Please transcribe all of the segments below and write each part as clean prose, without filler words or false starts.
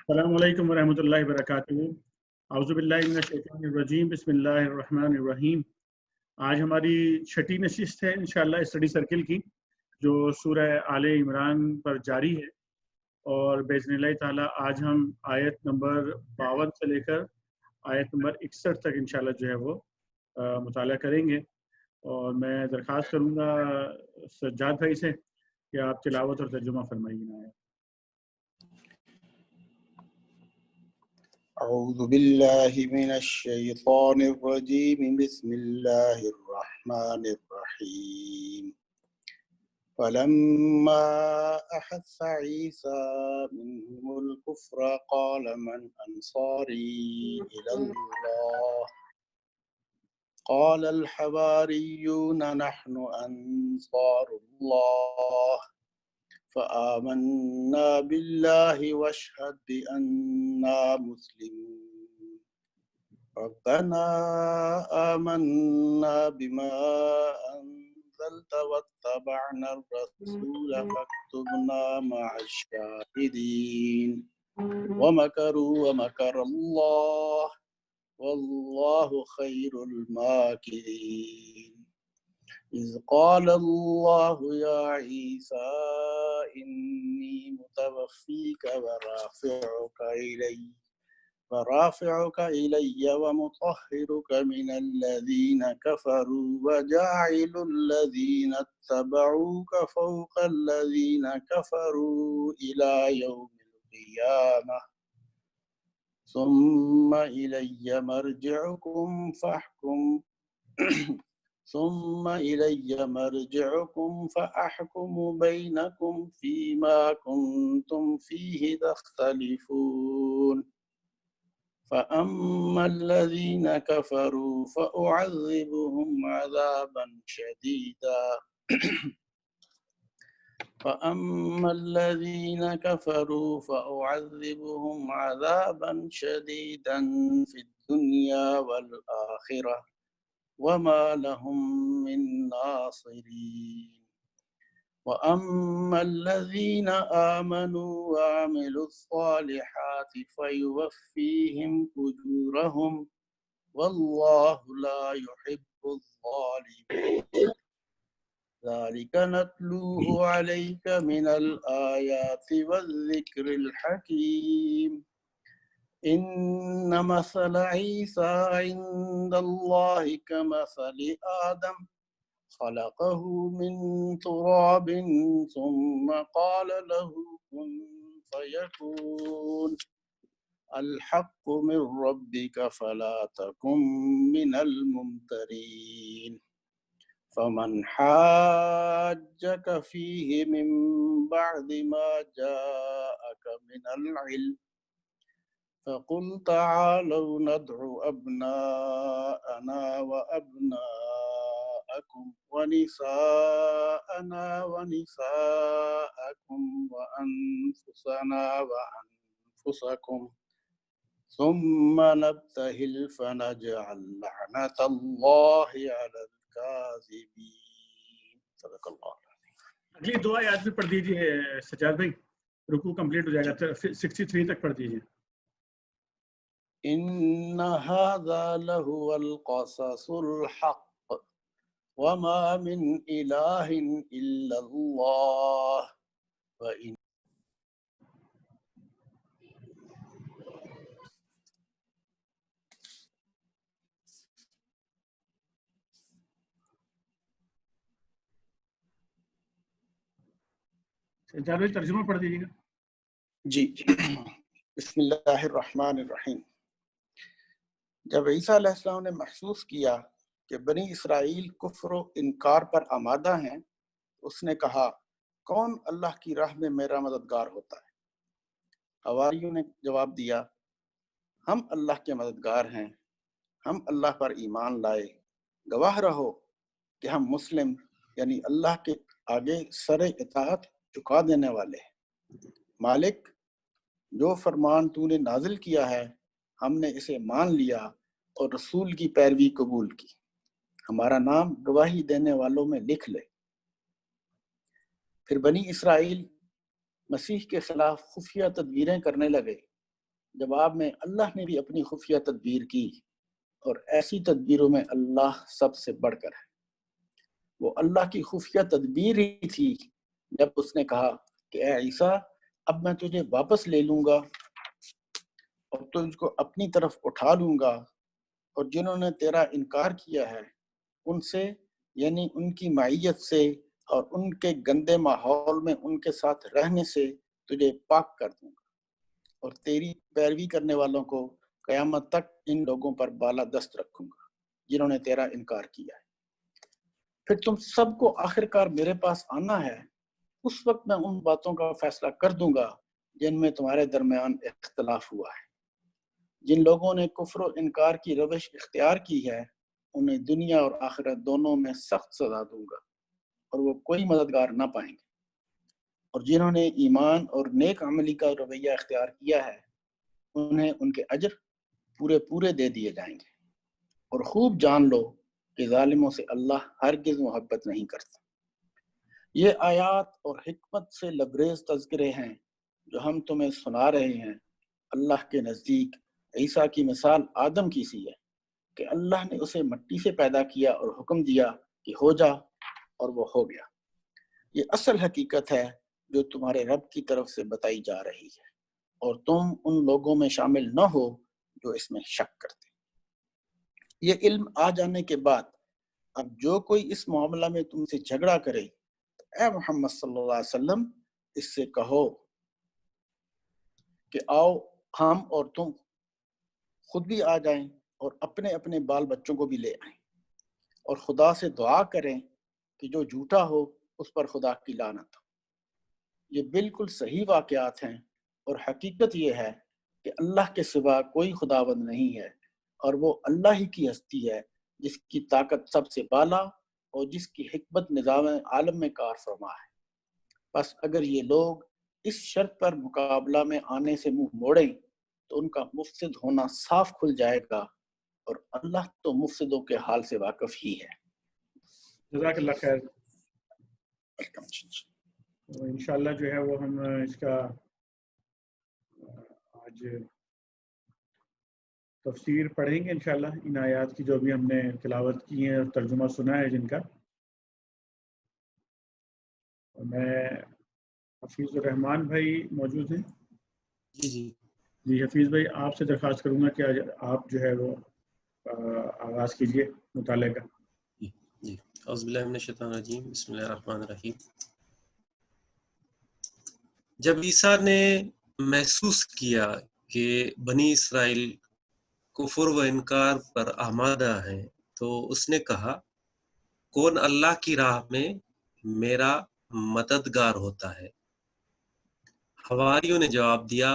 السلام علیکم ورحمۃ اللہ وبرکاتہ۔ اعوذ باللہ من الشیطان الرجیم، بسم اللہ الرحمن الرحیم۔ آج ہماری چھٹی نشست ہے انشاءاللہ اسٹڈی سرکل کی، جو سورہ آل عمران پر جاری ہے، اور باذن اللہ تعالیٰ آج ہم آیت نمبر 52 سے لے کر آیت نمبر 61 تک انشاءاللہ جو ہے وہ مطالعہ کریں گے۔ اور میں درخواست کروں گا سجاد بھائی سے کہ آپ تلاوت اور ترجمہ فرمائیے۔ اعوذ باللہ من الشیطان الرجیم، بسم اللہ الرحمن الرحیم۔ فلما احس عیسیٰ منہم الکفر قال من انصاری الی اللہ قال الحواریون نحن انصار اللہ فآمنا بالله واشهد بأننا مسلمون ربنا آمنا بما أنزلت واتبعنا الرسول فاكتبنا مع الشاهدين ومكروا ومكر الله والله خير الماكرين إذ قال الله يا عيسى إني متوفيك ورافعك إلي ومطهرك من الذين كفروا وجاعل الذين اتبعوك فوق الذين كفروا إلى يوم القيامة ثم إلي مرجعكم فأحكم بينكم فيما كنتم فيه تختلفون فأما الذين كفروا فأعذبهم عذابا شديدا في الدنيا والآخرة وما لهم من ناصرين وأما الذين آمنوا وعملوا الصالحات فيوفيهم أجورهم والله لا يحب الظالمين ذلك نتلوه عليك من الآيات والذكر الحكيم إن مثل عيسى عند الله كمثل آدم خلقه من تراب ثم قال له كن فيكون الحق من ربك فلا تكن من الممترين فمن حاجك فيه من بعد ما جاءك من العلم فقل تعالوا ندع أبناءنا وأبناءكم ونساءنا ونساءكم وأنفسنا وأنفسكم ثم نبتهل فنجعل لعنة الله على الكاذبين صدق اللہ۔ اگلی دو آیات بھی پڑھ دیجیے سجاد بھائی، رکوع کمپلیٹ ہو جائے گا، 63 تک پڑھ دیجیے۔ إن هذا لهو القصص الحق وما من إله إلا الله وإن سجاد بھائی ترجمہ پڑھ دیجیے گا۔ جی، بسم اللہ الرحمن الرحیم۔ جب عیسیٰ علیہ السلام نے محسوس کیا کہ بنی اسرائیل کفر و انکار پر آمادہ ہیں، اس نے کہا کون اللہ کی راہ میں میرا مددگار ہوتا ہے؟ حواریوں نے جواب دیا ہم اللہ کے مددگار ہیں، ہم اللہ پر ایمان لائے، گواہ رہو کہ ہم مسلم یعنی اللہ کے آگے سر اطاعت چکا دینے والے ہیں۔ مالک، جو فرمان تو نے نازل کیا ہے ہم نے اسے مان لیا اور رسول کی پیروی قبول کی، ہمارا نام گواہی دینے والوں میں لکھ لے۔ پھر بنی اسرائیل مسیح کے خلاف خفیہ تدبیریں کرنے لگے جواب میں اللہ نے بھی اپنی خفیہ تدبیر کی، اور ایسی تدبیروں میں اللہ سب سے بڑھ کر ہے۔ وہ اللہ کی خفیہ تدبیر ہی تھی جب اس نے کہا کہ اے عیسیٰ، اب میں تجھے واپس لے لوں گا اور تجھ کو اپنی طرف اٹھا لوں گا، اور جنہوں نے تیرا انکار کیا ہے ان سے، یعنی ان کی معیت سے اور ان کے گندے ماحول میں ان کے ساتھ رہنے سے تجھے پاک کر دوں گا، اور تیری پیروی کرنے والوں کو قیامت تک ان لوگوں پر بالا دست رکھوں گا جنہوں نے تیرا انکار کیا ہے۔ پھر تم سب کو آخر کار میرے پاس آنا ہے، اس وقت میں ان باتوں کا فیصلہ کر دوں گا جن میں تمہارے درمیان اختلاف ہوا ہے۔ جن لوگوں نے کفر و انکار کی روش اختیار کی ہے انہیں دنیا اور آخرت دونوں میں سخت سزا دوں گا، اور وہ کوئی مددگار نہ پائیں گے۔ اور جنہوں نے ایمان اور نیک عملی کا رویہ اختیار کیا ہے انہیں ان کے اجر پورے پورے دے دیے جائیں گے، اور خوب جان لو کہ ظالموں سے اللہ ہرگز محبت نہیں کرتا۔ یہ آیات اور حکمت سے لبریز تذکرے ہیں جو ہم تمہیں سنا رہے ہیں۔ اللہ کے نزدیک عیسیٰ کی مثال آدم کی سی ہے کہ اللہ نے اسے مٹی سے پیدا کیا اور حکم دیا کہ ہو جا، اور وہ ہو گیا۔ یہ اصل حقیقت ہے جو تمہارے رب کی طرف سے بتائی جا رہی ہے، اور تم ان لوگوں میں شامل نہ ہو جو اس میں شک کرتے۔ یہ علم آ جانے کے بعد اب جو کوئی اس معاملہ میں تم سے جھگڑا کرے، اے محمد صلی اللہ علیہ وسلم اس سے کہو کہ آؤ ہم اور تم خود بھی آ جائیں اور اپنے اپنے بال بچوں کو بھی لے آئیں، اور خدا سے دعا کریں کہ جو جھوٹا ہو اس پر خدا کی لعنت ہو۔ یہ بالکل صحیح واقعات ہیں، اور حقیقت یہ ہے کہ اللہ کے سوا کوئی خداوند نہیں ہے، اور وہ اللہ ہی کی ہستی ہے جس کی طاقت سب سے بالا اور جس کی حکمت نظام عالم میں کار فرما ہے۔ بس اگر یہ لوگ اس شرط پر مقابلہ میں آنے سے منہ موڑیں تو ان کا مفسد ہونا صاف کھل جائے گا، اور اللہ تو مفسدوں کے حال سے واقف ہی ہے۔ جزاک اللہ خیر۔ انشاءاللہ جو ہے وہ ہم اس کا آج تفسیر پڑھیں گے انشاءاللہ، ان آیات کی جو بھی ہم نے تلاوت کی ہیں اور ترجمہ سنا ہے جن کا۔ میں حفیظ الرحمان بھائی موجود ہیں؟ جی حفیظ بھائی، آپ سے درخواست کروں گا کہ آج آپ جو ہے وہ آغاز کیجیے مطالعے کا۔ جی اعوذ باللہ من الشیطان الرجیم، بسم اللہ الرحمن الرحیم۔ جب عیسیٰ نے محسوس کیا کہ بنی اسرائیل کفر و انکار پر آمادہ ہیں تو اس نے کہا، کون اللہ کی راہ میں میرا مددگار ہوتا ہے؟ حواریوں نے جواب دیا۔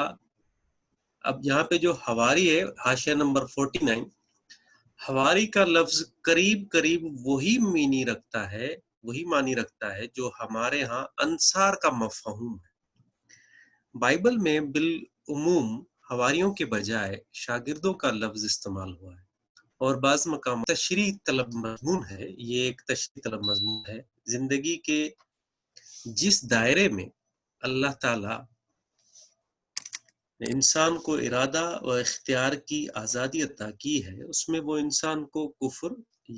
اب یہاں پہ جو حواری ہے حاشیہ نمبر 49، حواری کا لفظ قریب قریب وہی معنی رکھتا ہے جو ہمارے ہاں انصار کا مفہوم ہے۔ بائبل میں بالعموم حواریوں کے بجائے شاگردوں کا لفظ استعمال ہوا ہے، اور بعض مقام تشریح طلب مضمون ہے۔ یہ ایک تشریح طلب مضمون ہے۔ زندگی کے جس دائرے میں اللہ تعالی نے انسان کو ارادہ و اختیار کی آزادی عطا کی ہے، اس میں وہ انسان کو کفر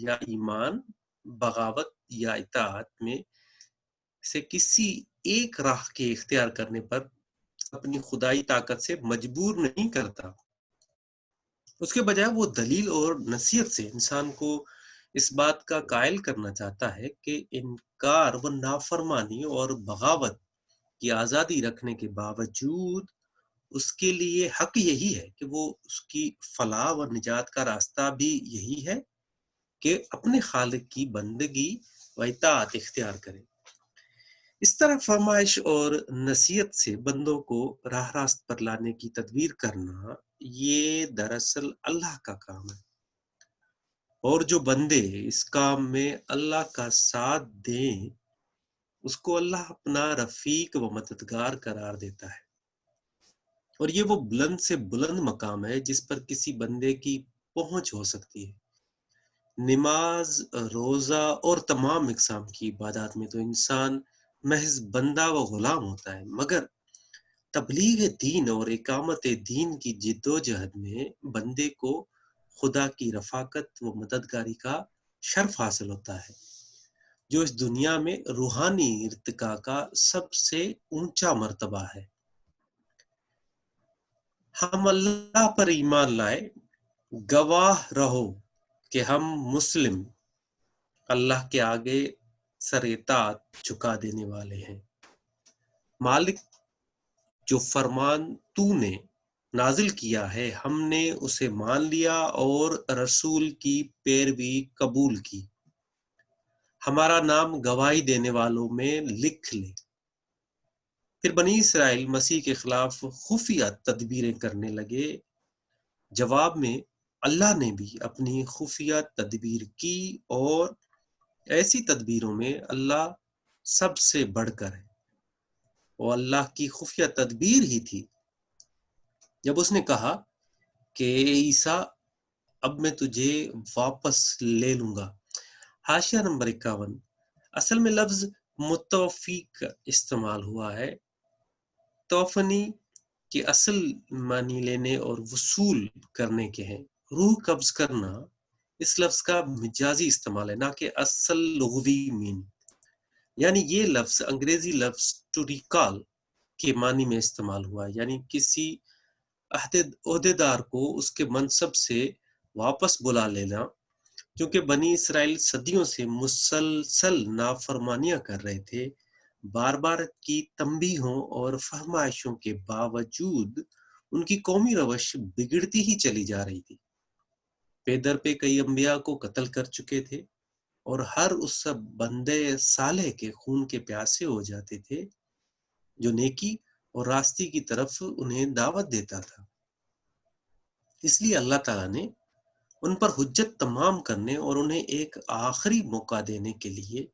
یا ایمان، بغاوت یا اطاعت میں سے کسی ایک راہ کے اختیار کرنے پر اپنی خدائی طاقت سے مجبور نہیں کرتا۔ اس کے بجائے وہ دلیل اور نصیحت سے انسان کو اس بات کا قائل کرنا چاہتا ہے کہ انکار و نافرمانی اور بغاوت کی آزادی رکھنے کے باوجود اس کے لیے حق یہی ہے کہ وہ اس کی فلاح و نجات کا راستہ بھی یہی ہے کہ اپنے خالق کی بندگی و اطاعت اختیار کرے۔ اس طرح فرمائش اور نصیحت سے بندوں کو راہ راست پر لانے کی تدبیر کرنا، یہ دراصل اللہ کا کام ہے، اور جو بندے اس کام میں اللہ کا ساتھ دیں اس کو اللہ اپنا رفیق و مددگار قرار دیتا ہے، اور یہ وہ بلند سے بلند مقام ہے جس پر کسی بندے کی پہنچ ہو سکتی ہے۔ نماز، روزہ اور تمام اقسام کی عبادات میں تو انسان محض بندہ و غلام ہوتا ہے، مگر تبلیغ دین اور اقامت دین کی جدوجہد میں بندے کو خدا کی رفاقت و مددگاری کا شرف حاصل ہوتا ہے، جو اس دنیا میں روحانی ارتقاء کا سب سے اونچا مرتبہ ہے۔ ہم اللہ پر ایمان لائے، گواہ رہو کہ ہم مسلم، اللہ کے آگے سر اطاعت جھکا دینے والے ہیں۔ مالک، جو فرمان تو نے نازل کیا ہے ہم نے اسے مان لیا اور رسول کی پیروی قبول کی، ہمارا نام گواہی دینے والوں میں لکھ لے۔ پھر بنی اسرائیل مسیح کے خلاف خفیہ تدبیریں کرنے لگے۔ جواب میں اللہ نے بھی اپنی خفیہ تدبیر کی، اور ایسی تدبیروں میں اللہ سب سے بڑھ کر ہے۔ وہ اللہ کی خفیہ تدبیر ہی تھی جب اس نے کہا کہ اے عیسیٰ، اب میں تجھے واپس لے لوں گا۔ حاشیہ نمبر 51۔ اصل میں لفظ متوفیق استعمال ہوا ہے۔ توفنی کے اصل معنی لینے اور وصول کرنے کے ہیں۔ روح قبض کرنا اس لفظ کا مجازی استعمال ہے، نہ کہ اصل لغوی مین۔ یعنی یہ لفظ انگریزی لفظ ٹو ریکال کے معنی میں استعمال ہوا ہے، یعنی کسی عہدیدار کو اس کے منصب سے واپس بلا لینا۔ کیونکہ بنی اسرائیل صدیوں سے مسلسل نافرمانیاں کر رہے تھے، بار بار کی تنبیہوں اور فرمائشوں کے باوجود ان کی قومی روش بگڑتی ہی چلی جا رہی تھی۔ پے در پہ کئی انبیاء کو قتل کر چکے تھے، اور ہر اس بندے صالح کے خون کے پیاسے ہو جاتے تھے جو نیکی اور راستی کی طرف انہیں دعوت دیتا تھا۔ اس لیے اللہ تعالیٰ نے ان پر حجت تمام کرنے اور انہیں ایک آخری موقع دینے کے لیے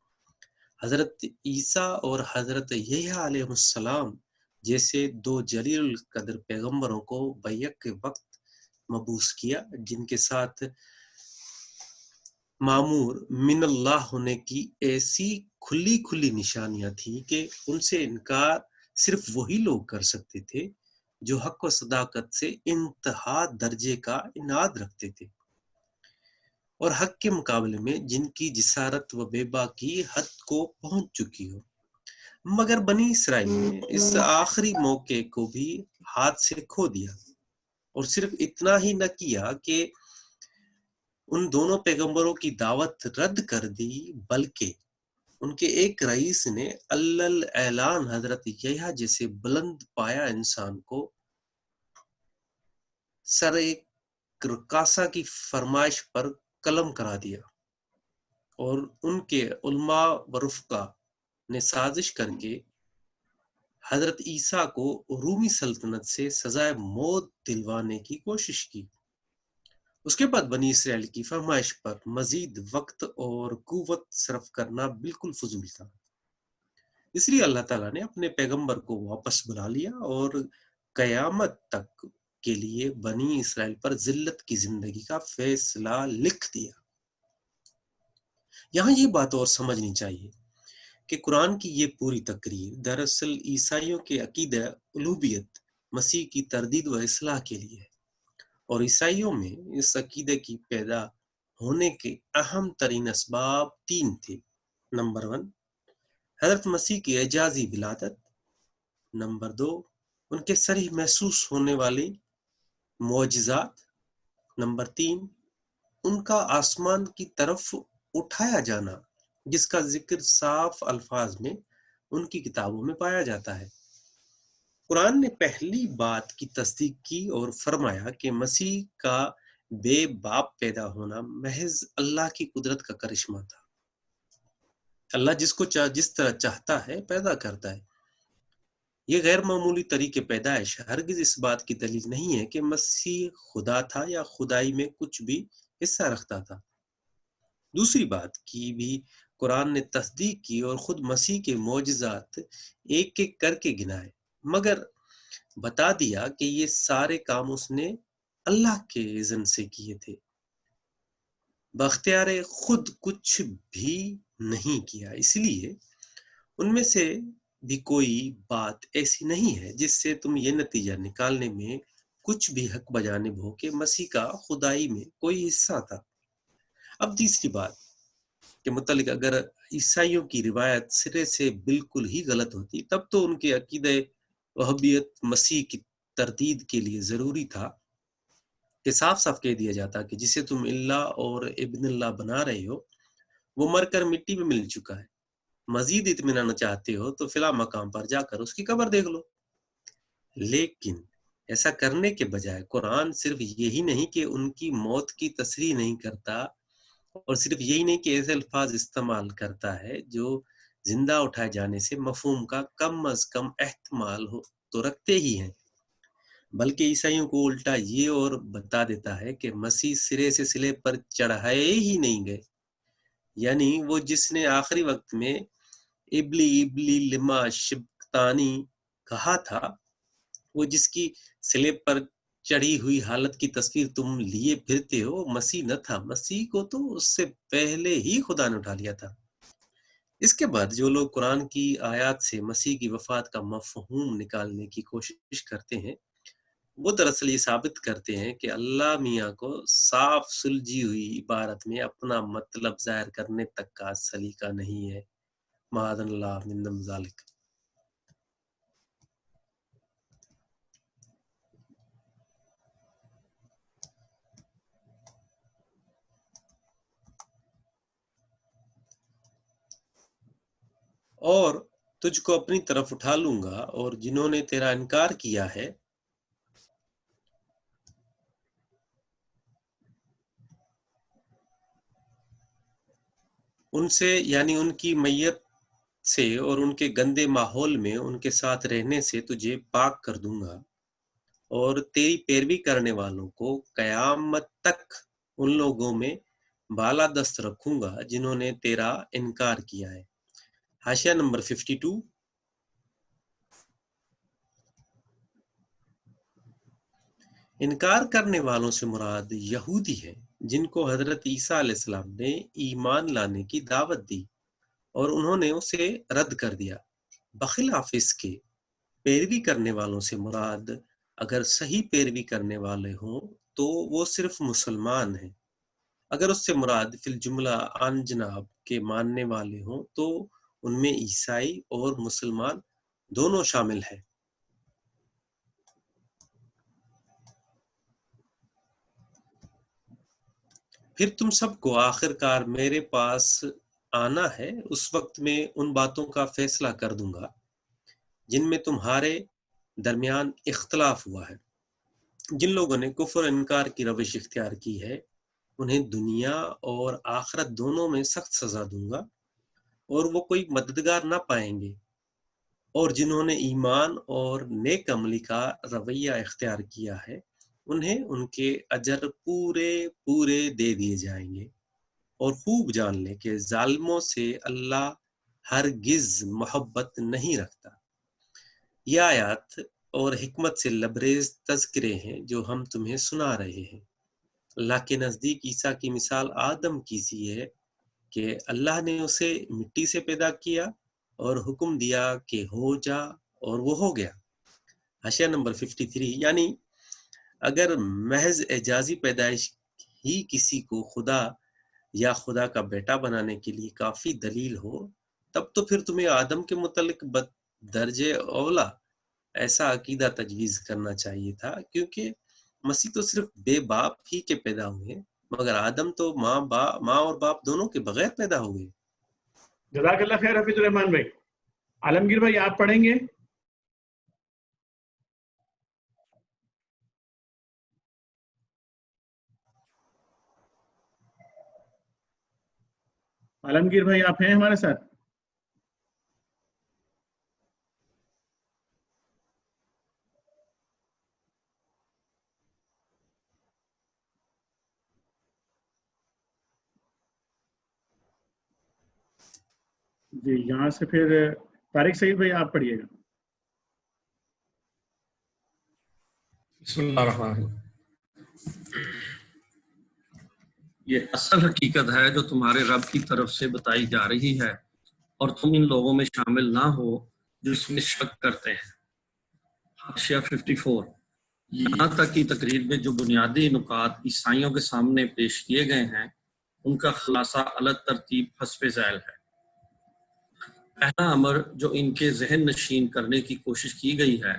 حضرت عیسیٰ اور حضرت یحییٰ علیہ السلام جیسے دو جلیل القدر پیغمبروں کو بیک وقت مبعوث کیا، جن کے ساتھ معمور من اللہ ہونے کی ایسی کھلی کھلی نشانیاں تھیں کہ ان سے انکار صرف وہی لوگ کر سکتے تھے جو حق و صداقت سے انتہا درجے کا عناد رکھتے تھے، اور حق کے مقابلے میں جن کی جسارت و بے باکی حد کو پہنچ چکی ہو۔ مگر بنی اسرائیل نے اس آخری موقع کو بھی ہاتھ سے کھو دیا، اور صرف اتنا ہی نہ کیا کہ ان دونوں پیغمبروں کی دعوت رد کر دی، بلکہ ان کے ایک رئیس نے اعلان حضرت یحییٰ جیسے بلند پایا انسان کو سر رکاسا کی فرمائش پر قلم کرا دیا، اور ان کے علماء و رفقا نے سازش کر کے حضرت عیسیٰ کو رومی سلطنت سے سزائے موت دلوانے کی کوشش کی۔ اس کے بعد بنی اسرائیل کی فرمائش پر مزید وقت اور قوت صرف کرنا بالکل فضول تھا۔ اس لیے اللہ تعالیٰ نے اپنے پیغمبر کو واپس بلا لیا اور قیامت تک کے لیے بنی اسرائیل پر ذلت کی زندگی کا فیصلہ لکھ دیا۔ یہاں یہ بات اور سمجھنی چاہیے کہ قرآن کی یہ پوری تقریر دراصل عیسائیوں کے عقیدہ الوہیت مسیح کی تردید و اصلاح کے لیے ہے، اور عیسائیوں میں اس عقیدے کی پیدا ہونے کے اہم ترین اسباب 3 تھے۔ نمبر 1، حضرت مسیح کی اعجازی ولادت۔ نمبر 2، ان کے صریح محسوس ہونے والے معجزات۔ نمبر 3، ان کا آسمان کی طرف اٹھایا جانا، جس کا ذکر صاف الفاظ میں ان کی کتابوں میں پایا جاتا ہے۔ قرآن نے پہلی بات کی تصدیق کی اور فرمایا کہ مسیح کا بے باپ پیدا ہونا محض اللہ کی قدرت کا کرشمہ تھا۔ اللہ جس کو جس طرح چاہتا ہے پیدا کرتا ہے۔ یہ غیر معمولی طریقے پیدائش ہرگز اس بات کی دلیل نہیں ہے کہ مسیح خدا تھا یا خدائی میں کچھ بھی حصہ رکھتا تھا۔ دوسری بات کی بھی قرآن نے تصدیق کی اور خود مسیح کے معجزات ایک ایک کر کے گنائے، مگر بتا دیا کہ یہ سارے کام اس نے اللہ کے اذن سے کیے تھے، باختیار خود کچھ بھی نہیں کیا۔ اس لیے ان میں سے بھی کوئی بات ایسی نہیں ہے جس سے تم یہ نتیجہ نکالنے میں کچھ بھی حق بجانب ہو کہ مسیح کا خدائی میں کوئی حصہ تھا۔ اب تیسری بات کے متعلق اگر عیسائیوں کی روایت سرے سے بالکل ہی غلط ہوتی تب تو ان کے عقیدہ وہابیت مسیح کی تردید کے لیے ضروری تھا کہ صاف صاف کہہ دیا جاتا کہ جسے تم اللہ اور ابن اللہ بنا رہے ہو وہ مر کر مٹی میں مل چکا ہے، مزید اطمینان چاہتے ہو تو فلاں مقام پر جا کر اس کی قبر دیکھ لو۔ لیکن ایسا کرنے کے بجائے قرآن صرف یہی نہیں کہ ان کی موت کی تصریح نہیں کرتا، اور صرف یہی نہیں کہ ایسے الفاظ استعمال کرتا ہے جو زندہ اٹھائے جانے سے مفہوم کا کم از کم احتمال ہو تو رکھتے ہی ہیں، بلکہ عیسائیوں کو الٹا یہ اور بتا دیتا ہے کہ مسیح سرے سے صلیب پر چڑھائے ہی نہیں گئے، یعنی وہ جس نے آخری وقت میں ابلی ابلی لما شبتانی کہا تھا، وہ جس کی صلیب پر چڑھی ہوئی حالت کی تصویر تم لیے پھرتے ہو، مسیح نہ تھا، مسیح کو تو اس سے پہلے ہی خدا نے اٹھا لیا تھا۔ اس کے بعد جو لوگ قرآن کی آیات سے مسیح کی وفات کا مفہوم نکالنے کی کوشش کرتے ہیں وہ دراصل یہ ثابت کرتے ہیں کہ اللہ میاں کو صاف سلجھی ہوئی عبارت میں اپنا مطلب ظاہر کرنے تک کا سلیقہ نہیں ہے، معاذ اللہ من ذالک۔ اور تجھ کو اپنی طرف اٹھا لوں گا، اور جنہوں نے تیرا انکار کیا ہے ان سے، یعنی ان کی میت سے اور ان کے گندے ماحول میں ان کے ساتھ رہنے سے تجھے پاک کر دوں گا، اور تیری پیروی کرنے والوں کو قیامت تک ان لوگوں میں بالا دست رکھوں گا جنہوں نے تیرا انکار کیا ہے۔ حاشیہ نمبر 52۔ انکار کرنے والوں سے مراد یہودی ہیں جن کو حضرت عیسیٰ علیہ السلام نے ایمان لانے کی دعوت دی اور انہوں نے اسے رد کر دیا۔ بخلاف اس کے پیروی کرنے والوں سے مراد اگر صحیح پیروی کرنے والے ہوں تو وہ صرف مسلمان ہیں، اگر اس سے مراد فی الجملہ آن جناب کے ماننے والے ہوں تو ان میں عیسائی اور مسلمان دونوں شامل ہیں۔ پھر تم سب کو آخر کار میرے پاس آنا ہے، اس وقت میں ان باتوں کا فیصلہ کر دوں گا جن میں تمہارے درمیان اختلاف ہوا ہے۔ جن لوگوں نے کفر و انکار کی روش اختیار کی ہے انہیں دنیا اور آخرت دونوں میں سخت سزا دوں گا اور وہ کوئی مددگار نہ پائیں گے، اور جنہوں نے ایمان اور نیک عملی کا رویہ اختیار کیا ہے انہیں ان کے اجر پورے پورے دے دیے جائیں گے، اور خوب جان لیں کہ ظالموں سے اللہ ہرگز محبت نہیں رکھتا۔ یہ آیات اور حکمت سے لبریز تذکرے ہیں جو ہم تمہیں سنا رہے ہیں۔ اللہ کے نزدیک عیسیٰ کی مثال آدم کی سی ہے کہ اللہ نے اسے مٹی سے پیدا کیا اور حکم دیا کہ ہو جا، اور وہ ہو گیا۔ حاشیہ نمبر 53۔ یعنی اگر محض اعجازی پیدائش ہی کسی کو خدا یا خدا کا بیٹا بنانے کے لیے کافی دلیل ہو تب تو پھر تمہیں آدم کے متعلق درجے اولا ایسا عقیدہ تجویز کرنا چاہیے تھا، کیونکہ مسیح تو صرف بے باپ ہی کے پیدا ہوئے، مگر آدم تو ماں اور باپ دونوں کے بغیر پیدا ہوئے۔ جزاک اللہ خیر حفیظ الرحمان بھائی۔ عالمگیر بھائی آپ پڑھیں گے؟ عالمگیر بھائی آپ ہیں ہمارے ساتھ؟ جی یہاں سے پھر طارق سعید بھائی آپ پڑھیے گا۔ بسم اللہ الرحمن الرحیم۔ یہ اصل حقیقت ہے جو تمہارے رب کی طرف سے بتائی جا رہی ہے، اور تم ان لوگوں میں شامل نہ ہو جو اس میں شک کرتے ہیں۔ حاشیہ 54۔ یہاں تک کی تقریر میں جو بنیادی نکات عیسائیوں کے سامنے پیش کیے گئے ہیں ان کا خلاصہ الگ ترتیب حسب ذیل ہے۔ پہلا امر جو ان کے ذہن نشین کرنے کی کوشش کی گئی ہے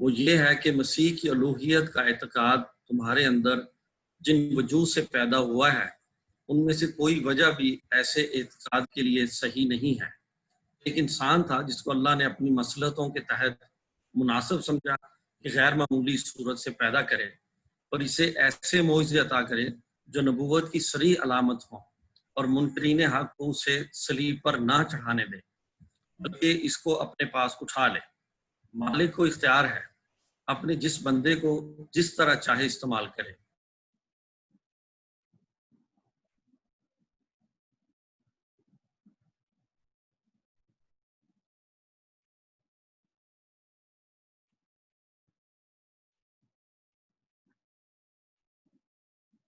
وہ یہ ہے کہ مسیح کی الوہیت کا اعتقاد تمہارے اندر جن وجوہ سے پیدا ہوا ہے ان میں سے کوئی وجہ بھی ایسے اعتقاد کے لیے صحیح نہیں ہے۔ ایک انسان تھا جس کو اللہ نے اپنی مصلحتوں کے تحت مناسب سمجھا کہ غیر معمولی صورت سے پیدا کرے اور اسے ایسے معجزے عطا کرے جو نبوت کی صریح علامت ہوں اور منکرین حق کو اسے صلیب پر نہ چڑھانے دے بلکہ اس کو اپنے پاس اٹھا لے۔ مالک کو اختیار ہے اپنے جس بندے کو جس طرح چاہے استعمال کرے۔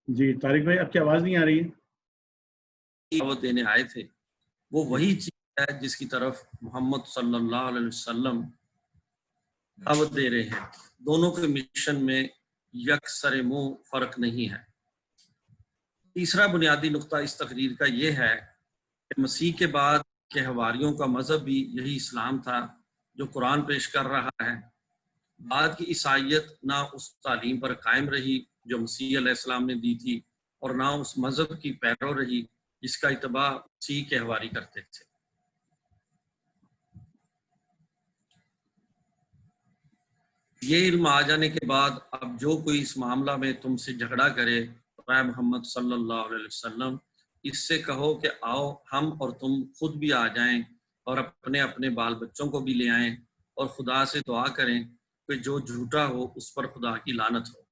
جی طارق بھائی آپ کی آواز نہیں آ رہی ہے۔ دعوت دینے آئے تھے وہ وہی چیز ہے جس کی طرف محمد صلی اللہ علیہ وسلم دعوت دے رہے ہیں۔ دونوں کے مشن میں یکسر منہ فرق نہیں ہے۔ تیسرا بنیادی نقطہ اس تقریر کا یہ ہے کہ مسیح کے بعد کے حواریوں کا مذہب بھی یہی اسلام تھا جو قرآن پیش کر رہا ہے۔ بعد کی عیسائیت نہ اس تعلیم پر قائم رہی جو مسیح علیہ السلام نے دی تھی اور نہ اس مذہب کی پیرو رہی جس کا اتباع مسیح کے حواری کرتے تھے۔ یہ علم آ جانے کے بعد اب جو کوئی اس معاملہ میں تم سے جھگڑا کرے اے محمد صلی اللہ علیہ وسلم اس سے کہو کہ آؤ ہم اور تم خود بھی آ جائیں اور اپنے اپنے بال بچوں کو بھی لے آئیں اور خدا سے دعا کریں کہ جو جھوٹا ہو اس پر خدا کی لعنت ہو۔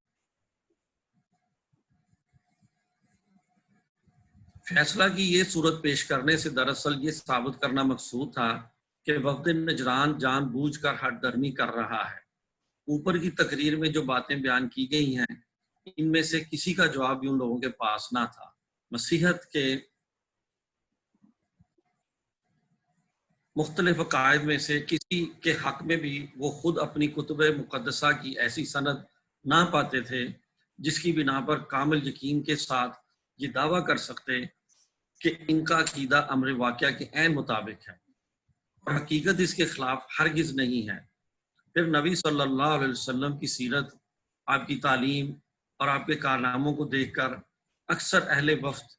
فیصلہ کی یہ صورت پیش کرنے سے دراصل یہ ثابت کرنا مقصود تھا کہ وفد نجران جان بوجھ کر ہٹ درمی کر رہا ہے۔ اوپر کی تقریر میں جو باتیں بیان کی گئی ہیں ان میں سے کسی کا جواب بھی ان لوگوں کے پاس نہ تھا۔ مسیحیت کے مختلف عقائد میں سے کسی کے حق میں بھی وہ خود اپنی کتب مقدسہ کی ایسی سند نہ پاتے تھے جس کی بنا پر کامل یقین کے ساتھ یہ دعویٰ کر سکتے کہ ان کا عقیدہ امر واقعہ کے عین مطابق ہے اور حقیقت اس کے خلاف ہرگز نہیں ہے۔ پھر نبی صلی اللہ علیہ وسلم کی سیرت، آپ کی تعلیم اور آپ کے کارناموں کو دیکھ کر اکثر اہل وفد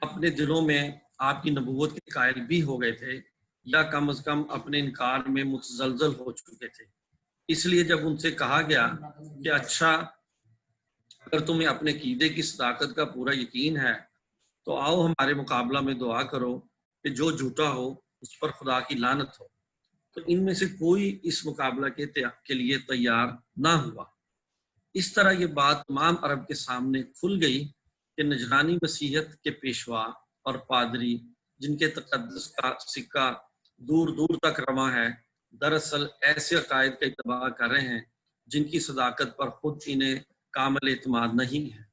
اپنے دلوں میں آپ کی نبوت کے قائل بھی ہو گئے تھے یا کم از کم اپنے انکار میں متزلزل ہو چکے تھے۔ اس لیے جب ان سے کہا گیا کہ اچھا اگر تمہیں اپنے عقیدے کی صداقت کا پورا یقین ہے تو آؤ ہمارے مقابلہ میں دعا کرو کہ جو جھوٹا ہو اس پر خدا کی لعنت ہو، تو ان میں سے کوئی اس مقابلہ کے لیے تیار نہ ہوا۔ اس طرح یہ بات تمام عرب کے سامنے کھل گئی کہ نجرانی مسیحیت کے پیشوا اور پادری جن کے تقدس کا سکہ دور دور تک رواں ہے دراصل ایسے عقائد کا اتباع کر رہے ہیں جن کی صداقت پر خود انہیں کامل اعتماد نہیں ہے۔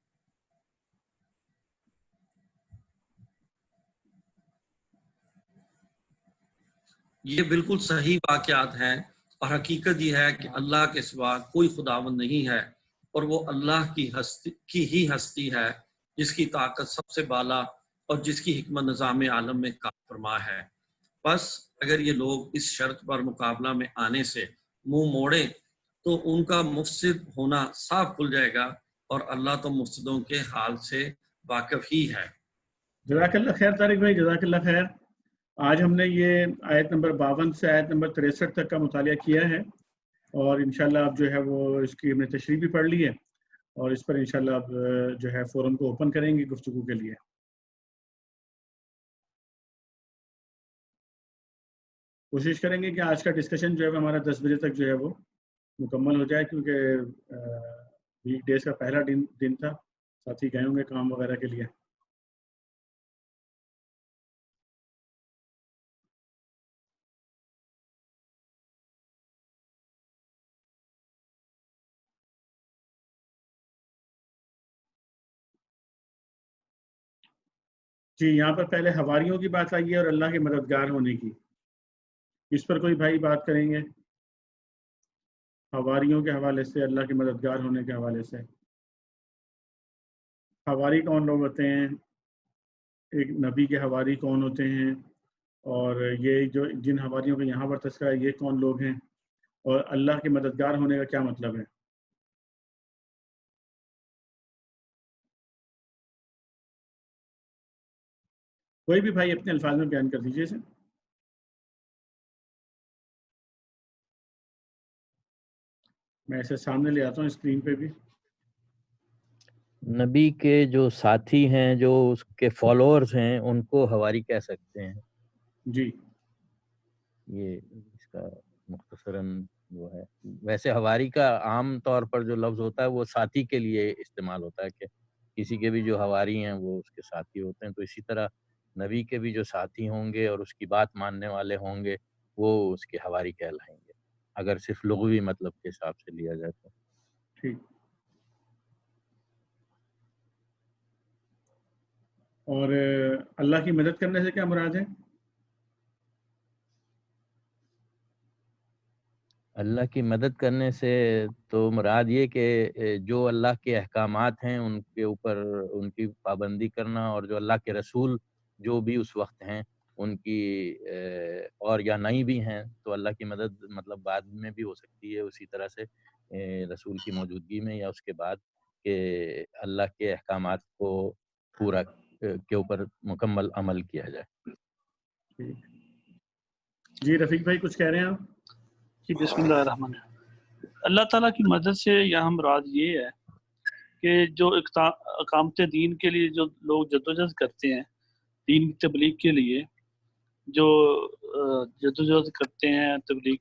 یہ بالکل صحیح واقعات ہیں اور حقیقت یہ ہے کہ اللہ کے سوا کوئی خداوند نہیں ہے اور وہ اللہ کی ہی ہستی ہے جس کی طاقت سب سے بالا اور جس کی حکمت نظام عالم میں کام فرما ہے۔ بس اگر یہ لوگ اس شرط پر مقابلہ میں آنے سے منہ موڑیں تو ان کا مفسد ہونا صاف کھل جائے گا اور اللہ تو مفسدوں کے حال سے واقف ہی ہے۔ جزاک اللہ خیر طارق بھائی، جزاک اللہ خیر۔ آج ہم نے یہ آیت نمبر 52 سے آیت نمبر 63 تک کا مطالعہ کیا ہے اور انشاءاللہ اب جو ہے وہ اس کی ہم نے تشریح بھی پڑھ لی ہے اور اس پر انشاءاللہ اب جو ہے فورم کو اوپن کریں گے گفتگو کے لیے۔ کوشش کریں گے کہ آج کا ڈسکشن جو ہے ہمارا 10 بجے تک جو ہے وہ مکمل ہو جائے کیونکہ ویک ڈیز کا پہلا دن تھا، ساتھی گئے ہوں گے کام وغیرہ کے لیے۔ جی یہاں پر پہلے حواریوں کی بات آئی ہے اور اللہ کے مددگار ہونے کی۔ اس پر کوئی بھائی بات کریں گے حواریوں کے حوالے سے، اللہ کے مددگار ہونے کے حوالے سے؟ حواری کون لوگ ہوتے ہیں؟ ایک نبی کے حواری کون ہوتے ہیں؟ اور یہ جو جن حواریوں کا یہاں پر تذکرہ ہے یہ کون لوگ ہیں؟ اور اللہ کے مددگار ہونے کا کیا مطلب ہے؟ کوئی بھی بھائی اپنے الفاظ میں بیان کر دیجیے اسے۔ میں اسے سامنے لے آتا ہوں اسکرین پہ بھی۔ نبی کے جو ساتھی ہیں، جو اس کے فالوورز ہیں، ان کو حواری کہہ سکتے ہیں۔ جی یہ اس کا مختصراً وہ ہے۔ ویسے حواری کا عام طور پر جو لفظ ہوتا ہے وہ ساتھی کے لیے استعمال ہوتا ہے، کہ کسی کے بھی جو حواری ہیں وہ اس کے ساتھی ہوتے ہیں۔ تو اسی طرح نبی کے بھی جو ساتھی ہوں گے اور اس کی بات ماننے والے ہوں گے وہ اس کے حواری کہلائیں گے، اگر صرف لغوی مطلب کے حساب سے لیا جائے تو۔ ٹھیک۔ اور اللہ کی مدد کرنے سے کیا مراد ہے؟ اللہ کی مدد کرنے سے تو مراد یہ کہ جو اللہ کے احکامات ہیں ان کے اوپر ان کی پابندی کرنا، اور جو اللہ کے رسول جو بھی اس وقت ہیں ان کی اور یا نہیں بھی ہیں تو اللہ کی مدد مطلب بعد میں بھی ہو سکتی ہے اسی طرح سے، رسول کی موجودگی میں یا اس کے بعد، کہ اللہ کے احکامات کو پورا کے اوپر مکمل عمل کیا جائے۔ جی رفیق بھائی کچھ کہہ رہے ہیں آپ؟ جی بسم اللہ الرحمن الرحیم۔ اللہ تعالیٰ کی مدد سے یہاں مراد یہ ہے کہ جو اقامت دین کے لیے جو لوگ جدوجہد کرتے ہیں، دین کی تبلیغ کے لیے جو جدوجہد کرتے ہیں تبلیغ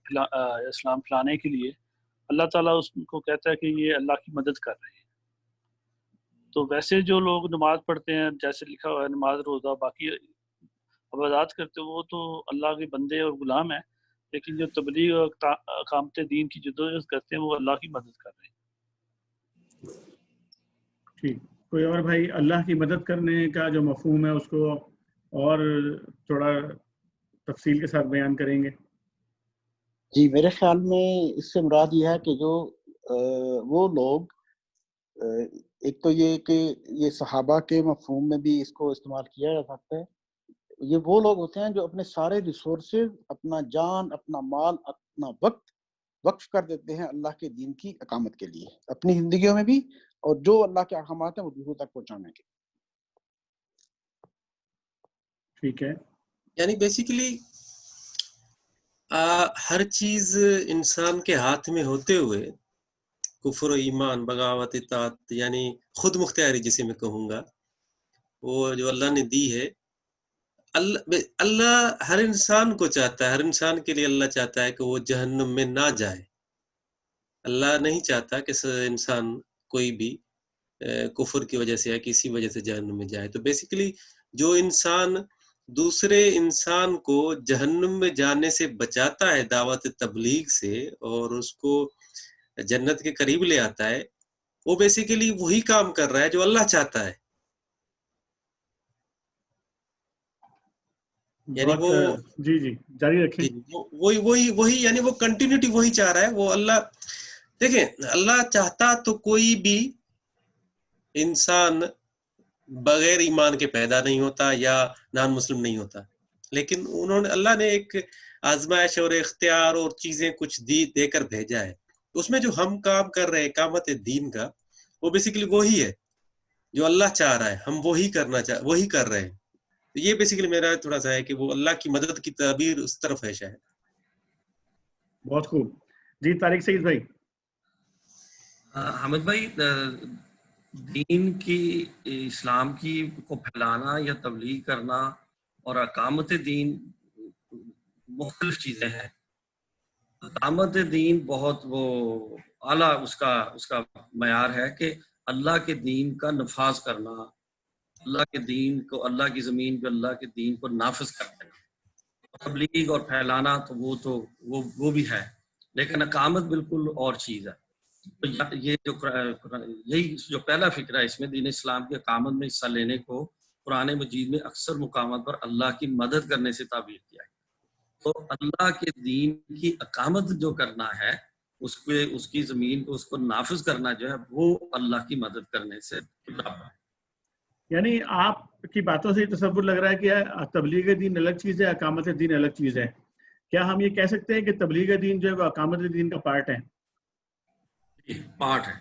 اسلام پھیلانے کے لیے، اللہ تعالیٰ اس کو کہتا ہے کہ یہ اللہ کی مدد کر رہے ہیں۔ تو ویسے جو لوگ نماز پڑھتے ہیں، جیسے لکھا ہوا ہے نماز روزہ باقی عبادات کرتے ہیں، وہ تو اللہ کے بندے اور غلام ہیں، لیکن جو تبلیغ اور اقامت دین کی جدوجہد کرتے ہیں وہ اللہ کی مدد کر رہے ہیں۔ ٹھیک، کوئی اور بھائی اللہ کی مدد کرنے کا جو مفہوم ہے اس کو اور تھوڑا تفصیل کے ساتھ بیان کریں گے؟ جی میرے خیال میں اس سے مراد یہ ہے کہ جو وہ لوگ، ایک تو یہ کہ یہ صحابہ کے مفہوم میں بھی اس کو استعمال کیا جا سکتا ہے، یہ وہ لوگ ہوتے ہیں جو اپنے سارے ریسورسز، اپنا جان، اپنا مال، اپنا وقت وقف کر دیتے ہیں اللہ کے دین کی اقامت کے لیے، اپنی زندگیوں میں بھی اور جو اللہ کے احکامات ہیں وہ دوسروں تک پہنچانے کے۔ ٹھیک ہے، یعنی بیسیکلی ہر چیز انسان کے ہاتھ میں ہوتے ہوئے کفر و ایمان، بغاوت، اطاعت، یعنی خود مختاری جسے میں کہوں گا، وہ جو اللہ نے دی ہے، اللہ ہر انسان کو چاہتا ہے، ہر انسان کے لیے اللہ چاہتا ہے کہ وہ جہنم میں نہ جائے۔ اللہ نہیں چاہتا کہ انسان کوئی بھی کفر کی وجہ سے یا کسی وجہ سے جہنم میں جائے۔ تو بیسیکلی جو انسان دوسرے انسان کو جہنم میں جانے سے بچاتا ہے دعوت تبلیغ سے اور اس کو جنت کے قریب لے آتا ہے، وہ بیسیکلی وہی کام کر رہا ہے جو اللہ چاہتا ہے۔ یعنی وہ جی جی جاری رکھیں۔ وہی یعنی وہ کنٹینیوٹی وہی چاہ رہا ہے وہ اللہ۔ دیکھیں اللہ چاہتا تو کوئی بھی انسان بغیر ایمان کے پیدا نہیں ہوتا یا نان مسلم نہیں ہوتا، لیکن اللہ نے ایک آزمائش اور اختیار اور چیزیں کچھ دے کر بھیجا ہے۔ اس میں جو ہم کام کر رہے ہیں اقامت دین کا، وہ بیسیکلی وہی ہے جو اللہ چاہ رہا ہے، ہم وہی کر رہے ہیں۔ یہ بیسیکلی میرا تھوڑا سا ہے کہ وہ اللہ کی مدد کی تعبیر اس طرف ہے شاید۔ بہت خوب۔ جی طارق سعید بھائی۔ حامد بھائی، دین کی، اسلام کی کو پھیلانا یا تبلیغ کرنا اور اقامت دین مختلف چیزیں ہیں۔ اقامت دین بہت وہ اعلیٰ اس کا معیار ہے کہ اللہ کے دین کا نفاذ کرنا، اللہ کے دین کو، اللہ کی زمین پہ اللہ کے دین کو نافذ کر دینا۔ تبلیغ اور پھیلانا تو وہ بھی ہے، لیکن اقامت بالکل اور چیز ہے۔ تو یہ یہی جو پہلا فکرہ ہے اس میں، دین اسلام کی اقامت میں حصہ لینے کو قرآن مجید میں اکثر مقامات پر اللہ کی مدد کرنے سے تعبیر کیا ہے۔ تو اللہ کے دین کی اقامت جو کرنا ہے اس پہ اس کی زمین کو اس کو نافذ کرنا جو ہے وہ اللہ کی مدد کرنے سے برابر ہے. یعنی آپ کی باتوں سے یہ تصور لگ رہا ہے کہ تبلیغ دین الگ چیز ہے، اقامت دین الگ چیز ہے. کیا ہم یہ کہہ سکتے ہیں کہ تبلیغ دین جو ہے وہ اقامت دین کا پارٹ ہے؟ پارٹ ہے.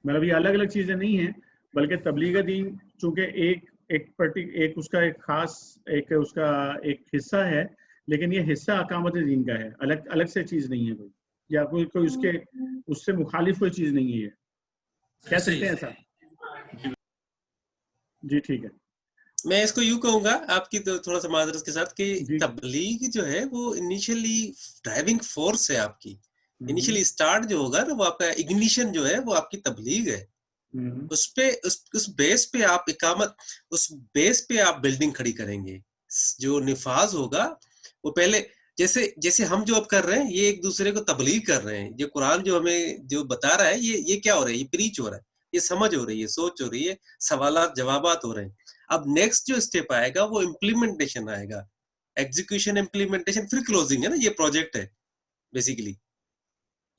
مطلب یہ الگ الگ چیزیں نہیں ہیں، بلکہ تبلیغ دین چونکہ ایک اس کا ایک خاص اس کا ایک حصہ ہے، لیکن یہ حصہ اقامت دین کا ہے، الگ سے چیز نہیں ہے کوئی، یا کوئی اس سے مخالف کوئی چیز نہیں ہے. یہ کہہ سکتے ہیں ایسا؟ جی ٹھیک ہے. میں اس کو یوں کہوں گا آپ کی تھوڑا سا معذرت کے ساتھ کہ تبلیغ جو ہے وہ انیشلی ڈرائیونگ فورس ہے آپ کی. انیشلی سٹارٹ جو ہوگا نا وہ آپ کا اگنیشن جو ہے وہ آپ کی تبلیغ ہے. اس بیس پہ آپ اس بیس پہ آپ بلڈنگ کھڑی کریں گے. جو نفاذ ہوگا وہ پہلے جیسے ہم جو اب کر رہے ہیں یہ ایک دوسرے کو تبلیغ کر رہے ہیں. جو قرآن جو ہمیں جو بتا رہا ہے یہ کیا ہو رہا ہے؟ یہ پریچ ہو رہا ہے، یہ سمجھ ہو رہی ہے، سوچ ہو رہی ہے، سوالات جوابات ہو رہے ہیں. اب نیکسٹ جو اسٹیپ آئے گا وہ امپلیمنٹیشن آئے گا، ایگزیکیوشن، امپلیمنٹیشن، پھر کلوزنگ ہے نا. یہ پروجیکٹ ہے بیسیکلی،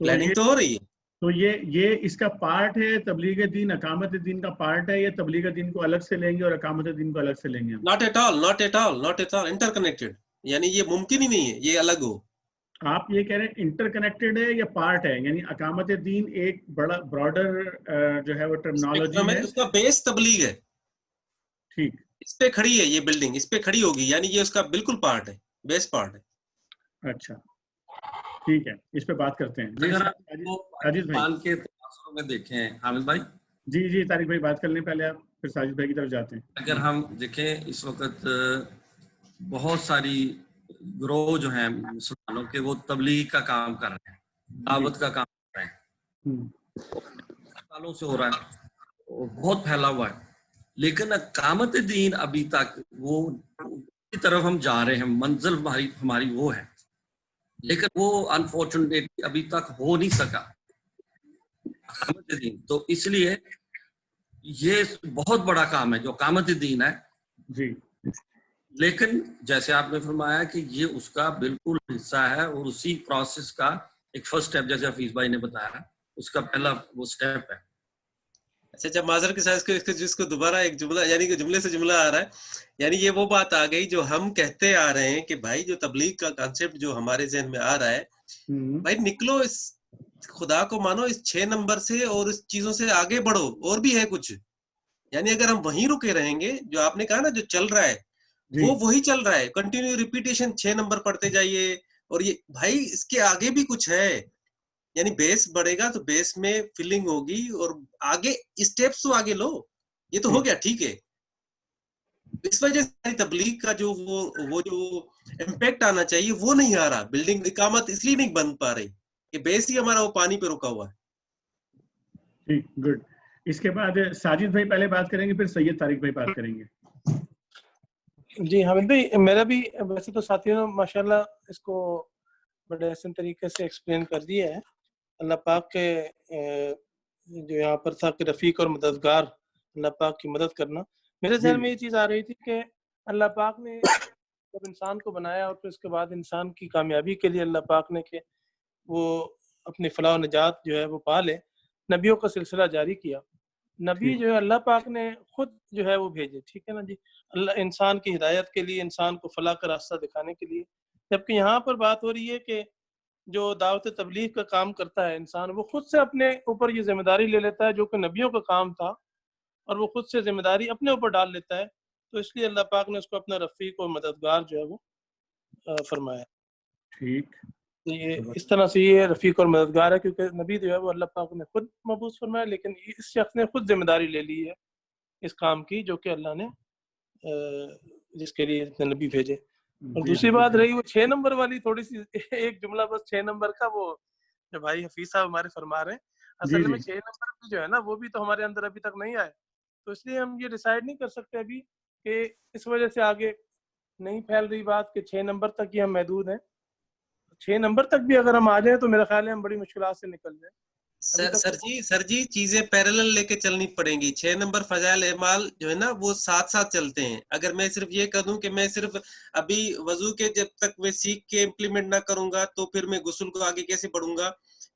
پلاننگ تو ہو رہی ہے. تو یہ اس کا پارٹ ہے، تبلیغ دین اقامت دین کا پارٹ ہے. یہ تبلیغ دین کو الگ سے لیں گے اور اقامت دین کو الگ سے لیں گے؟ Not at all interconnected. یعنی یہ ممکن ہی نہیں ہے یہ الگ ہو. آپ یہ کہہ رہے ہیں انٹر کنیکٹڈ ہے یا پارٹ ہے؟ یعنی اقامت دین ایک بڑا براڈر جو ہے وہ ٹرمنالوجی ہے، اس کا بیس تبلیغ ہے. ٹھیک، اس پہ کھڑی ہے یہ بلڈنگ، اس پہ کھڑی ہوگی، یعنی یہ اس کا بالکل پارٹ ہے، بیس پارٹ ہے. اچھا ٹھیک ہے، اس پہ بات کرتے ہیں. اگر پاکستان کے تاثروں میں دیکھیں حامد بھائی. جی طارق بھائی بات کر لیں پہلے آپ، پھر ساجد بھائی کی طرف جاتے ہیں. اگر ہم دیکھیں اس وقت بہت ساری گروہ جو ہیں مسلمانوں کے وہ تبلیغ کا کام کر رہے ہیں، دعوت کا کام کر رہے ہیں، سالوں سے ہو رہا ہے، بہت پھیلا ہوا ہے. لیکن اقامت دین ابھی تک وہ کی طرف ہم جا رہے ہیں، منزل ہماری وہ ہے، لیکن وہ انفارچونیٹلی ابھی تک ہو نہیں سکا اقامت دین. تو اس لیے یہ بہت بڑا کام ہے جو اقامت دین ہے. جی، لیکن جیسے آپ نے فرمایا کہ یہ اس کا بالکل حصہ ہے اور اسی پروسیس کا ایک فرسٹ سٹیپ، جیسے حفیظ بھائی نے بتایا، اس کا پہلا وہ سٹیپ ہے. اچھا جب معذرت کے ساتھ جس کو دوبارہ ایک جملہ، یعنی کہ جملے سے جملہ آ رہا ہے، یعنی یہ وہ بات آ گئی جو ہم کہتے آ رہے ہیں کہ بھائی جو تبلیغ کا کانسیپٹ جو ہمارے ذہن میں آ رہا ہے، بھائی نکلو اس خدا کو مانو اس 6 نمبر سے اور اس چیزوں سے آگے بڑھو، اور بھی ہے کچھ. یعنی اگر ہم وہیں رکے رہیں گے، جو آپ نے کہا نا جو چل رہا ہے وہ وہی چل رہا ہے، کنٹینیو ریپیٹیشن، 6 نمبر پڑھتے جائیے. اور یہ بھائی اس کے آگے بھی کچھ ہے، یعنی بیس بڑھے گا تو بیس میں فلنگ ہوگی اور آگے اسٹیپس تو آگے لو. یہ تو ہو گیا ٹھیک ہے. اس وجہ سے تبلیغ کا جو وہ جو امپیکٹ آنا چاہیے وہ نہیں آ رہا. بلڈنگ اقامت اس لیے نہیں بن پا رہی کہ بیس ہی ہمارا وہ پانی پہ رکا ہوا ہے. ٹھیک، گڈ. اس کے بعد ساجد بھائی پہلے بات کریں گے، پھر سید طارق بھائی بات کریں گے. جی حامد بھائی، میرا بھی ویسے تو ساتھیوں نے ماشاءاللہ اس کو بڑے احسن طریقے سے ایکسپلین کر دیا ہے. اللہ پاک کے جو یہاں پر تھا کہ رفیق اور مددگار، اللہ پاک کی مدد کرنا. میرے ذہن میں یہ چیز آ رہی تھی کہ اللہ پاک نے جب انسان کو بنایا اور پھر اس کے بعد انسان کی کامیابی کے لیے اللہ پاک نے کہ وہ اپنی فلاح و نجات جو ہے وہ پا لے، نبیوں کا سلسلہ جاری کیا. نبی جو ہے اللہ پاک نے خود جو ہے وہ بھیجے، ٹھیک ہے نا جی، اللہ انسان کی ہدایت کے لیے، انسان کو فلاح کا راستہ دکھانے کے لیے. جبکہ یہاں پر بات ہو رہی ہے کہ جو دعوت تبلیغ کا کام کرتا ہے انسان، وہ خود سے اپنے اوپر یہ ذمہ داری لے لیتا ہے جو کہ نبیوں کا کام تھا، اور وہ خود سے ذمہ داری اپنے اوپر ڈال لیتا ہے. تو اس لیے اللہ پاک نے اس کو اپنا رفیق اور مددگار جو ہے وہ فرمایا. ٹھیک، یہ اس طرح سے یہ رفیق اور مددگار ہے، کیونکہ نبی جو ہے وہ اللہ پاک نے خود مبعوث فرمایا، لیکن اس شخص نے خود ذمہ داری لے لی ہے اس کام کی جو کہ اللہ نے جس کے لیے نبی بھیجے. اور دوسری بات رہی وہ 6 نمبر والی، تھوڑی سی ایک جملہ بس 6 نمبر کا، وہ جو بھائی حفیظ صاحب ہمارے فرما رہے ہیں، اصل میں 6 نمبر بھی جو ہے نا وہ بھی تو ہمارے اندر ابھی تک نہیں آئے. تو اس لیے ہم یہ ڈیسائیڈ نہیں کر سکتے ابھی کہ اس وجہ سے آگے نہیں پھیل رہی بات کہ 6 نمبر تک ہی ہم محدود ہیں. 6 نمبر تک بھی اگر ہم آ جائیں تو میرا خیال ہے ہم بڑی مشکلات سے نکل جائیں. سر جی چیزیں پیرلل لے کے چلنی پڑیں گی. 6 نمبر فضائل اعمال جو ہے نا وہ ساتھ ساتھ چلتے ہیں. اگر میں صرف یہ کہہ دوں کہ میں صرف ابھی وضو کے جب تک میں سیکھ کے امپلیمنٹ نہ کروں گا تو پھر میں غسل کو آگے کیسے بڑھوں گا,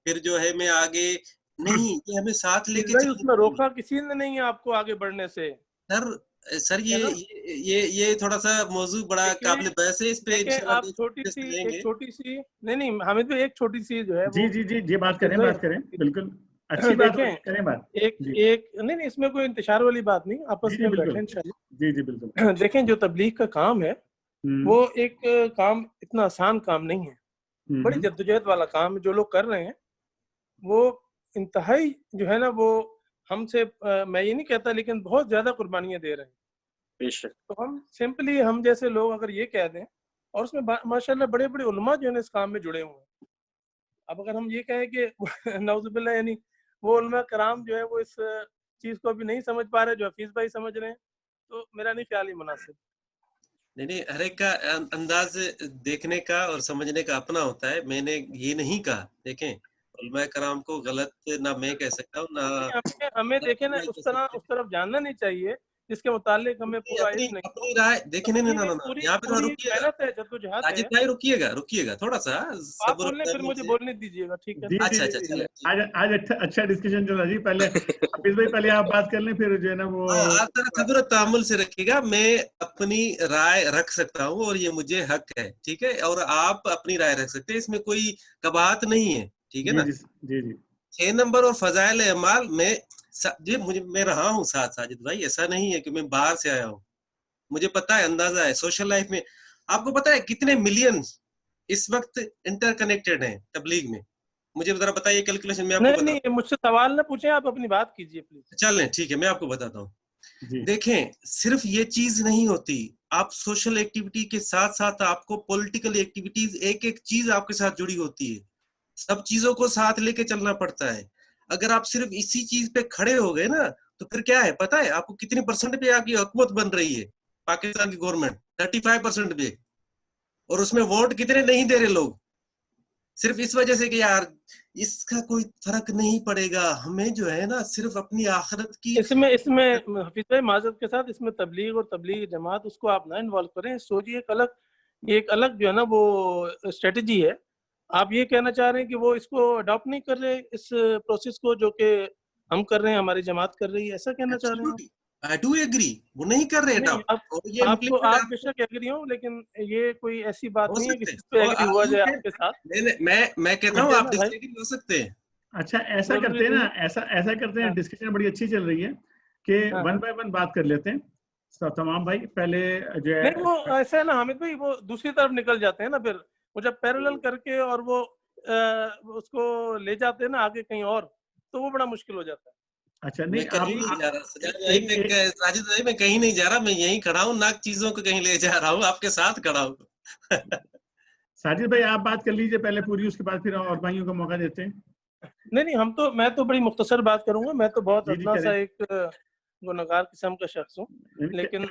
پھر جو ہے میں آگے نہیں, یہ ہمیں ساتھ لے کے اس میں روکا کسی نے نہیں ہے آپ کو آگے بڑھنے سے. سر یہ تھوڑا سا موضوع بڑا قابل بحث ہے, اس پہ آپ چھوٹی سی نہیں حامد بھائی ایک چھوٹی سی جو ہے جی بات کریں بالکل اچھی بات کریں بات. ایک نہیں اس میں کوئی انتشار والی بات نہیں, آپس میں بیٹھیں انشاءاللہ. جی بالکل. دیکھیں جو تبلیغ کا کام ہے وہ ایک کام اتنا آسان کام نہیں ہے, بڑی جدوجہد والا کام ہے. جو لوگ کر رہے ہیں وہ انتہائی جو ہے نا وہ ہم سے, میں یہ نہیں کہتا لیکن بہت زیادہ قربانیاں دے رہے ہیں. تو ہم سمپلی ہم جیسے لوگ اگر یہ کہہ دیں, اور اس میں ماشاءاللہ بڑے بڑے علماء جو ہے اس کام میں جڑے ہوئے ہیں. اب اگر ہم یہ کہیں کہ نعوذ باللہ یعنی وہ علماء کرام جو ہے وہ اس چیز کو ابھی نہیں سمجھ پا رہے جو حفیظ بھائی سمجھ رہے ہیں, تو میرا نہیں خیال ہی مناسب. نہیں ہر ایک کا انداز دیکھنے کا اور سمجھنے کا اپنا ہوتا ہے. میں نے یہ نہیں کہا, دیکھیں علماء کرام کو غلط نہ میں کہہ سکتا ہوں نہ ہمیں دیکھیں نا اس طرف جاننا نہیں چاہیے جس کے متعلق ہمیں پورا علم نہیں. اپنی رائے دیکھیں. یہاں پہ ساجد بھائی رکیے گا تھوڑا سا آپ بولنے, پھر مجھے بولنے دیجیے گا. ٹھیک ہے اچھا آج اچھا ڈسکشن چل رہا جی. پہلے حفیظ بھائی پہلے آپ بات کر لیں, پھر جو ہے نا وہ صبر تعامل سے رکھیے گا. میں اپنی رائے رکھ سکتا ہوں اور یہ مجھے حق ہے, ٹھیک ہے, اور آپ اپنی رائے رکھ سکتے ہیں, اس میں کوئی قباحت نہیں ہے, ٹھیک ہے نا. جی 6 نمبر اور فضائل اعمال میں میں رہا ہوں ساتھ ساجد بھائی, ایسا نہیں ہے کہ میں باہر سے آیا ہوں. مجھے پتا ہے, اندازہ ہے سوشل لائف میں. آپ کو پتا ہے کتنے ملین اس وقت انٹر کنیکٹڈ ہیں تبلیغ میں؟ مجھے ذرا بتائیے کیلکولیشن میں آپ کو بتاؤں. نہیں مجھ سے سوال نہ پوچھیں, آپ اپنی بات کیجیے پلیز. چلیں ٹھیک ہے, میں آپ کو بتاتا ہوں. دیکھیں صرف یہ چیز نہیں ہوتی, آپ سوشل ایکٹیویٹی کے ساتھ ساتھ آپ کو پولیٹیکل ایکٹیویٹیز, ایک چیز آپ کے ساتھ جڑی ہوتی ہے. سب چیزوں کو ساتھ لے کے چلنا پڑتا ہے. اگر آپ صرف اسی چیز پہ کھڑے ہو گئے نا تو پھر کیا ہے پتا ہے آپ کو کتنی پرسنٹ پہ آپ کی حکومت بن رہی ہے پاکستان کی گورنمنٹ؟ 35% پہ. اور اس میں ووٹ کتنے نہیں دے رہے لوگ, صرف اس وجہ سے کہ یار اس کا کوئی فرق نہیں پڑے گا. ہمیں جو ہے نا صرف اپنی آخرت کی اس میں حفیظ بھائی معذرت کے ساتھ اس میں تبلیغ اور تبلیغ جماعت اس کو آپ نہ انوالو کریں. سوچیے ایک الگ جو ہے نا وہ اسٹریٹجی ہے. آپ یہ کہنا چاہ رہے ہیں کہ وہ اس کو اڈاپٹ نہیں کر رہے اس پروسیس کو جو کہ ہم کر رہے ہیں, ہماری جماعت کر رہی ہے, ایسا کہنا چاہ رہے ہیں؟ I do agree, وہ نہیں کر رہے. آپ بے شک ایگری ہوں, لیکن یہ کوئی ایسی بات نہیں ہے کہ اس پہ ایگری ہوا جائے آپ کے ساتھ. میں کہتا ہوں آپ ڈس ایگری ہو سکتے ہیں. اچھا ایسا کرتے ہیں نا, ایسا کرتے ہیں, ڈسکشن بڑی اچھی چل رہی ہے کہ 1 by 1 بات کر لیتے ہیں تمام بھائی. پہلے جو ہے نہیں وہ ایسا ہے نا حامد بھائی, وہ دوسری طرف نکل جاتے ہیں نا, پھر وہ جب پیرلل کر کے اور وہ اس کو لے جاتے ہیں نا آگے کہیں اور, تو وہ بڑا مشکل ہو جاتا ہے. اچھا میں کہیں نہیں جا رہا, میں یہیں کھڑا ہوں, نہ چیزوں کو کہیں لے جا رہا ہوں, آپ کے ساتھ کھڑا ہوں. ساجد بھائی آپ بات کر لیجئے پہلے پوری, اس کے بعد پھر اور بھائیوں کا موقع دیتے ہیں. نہیں میں تو بڑی مختصر بات کروں گا. میں تو بہت ادنا سا ایک گنہگار قسم کا شخص ہوں, لیکن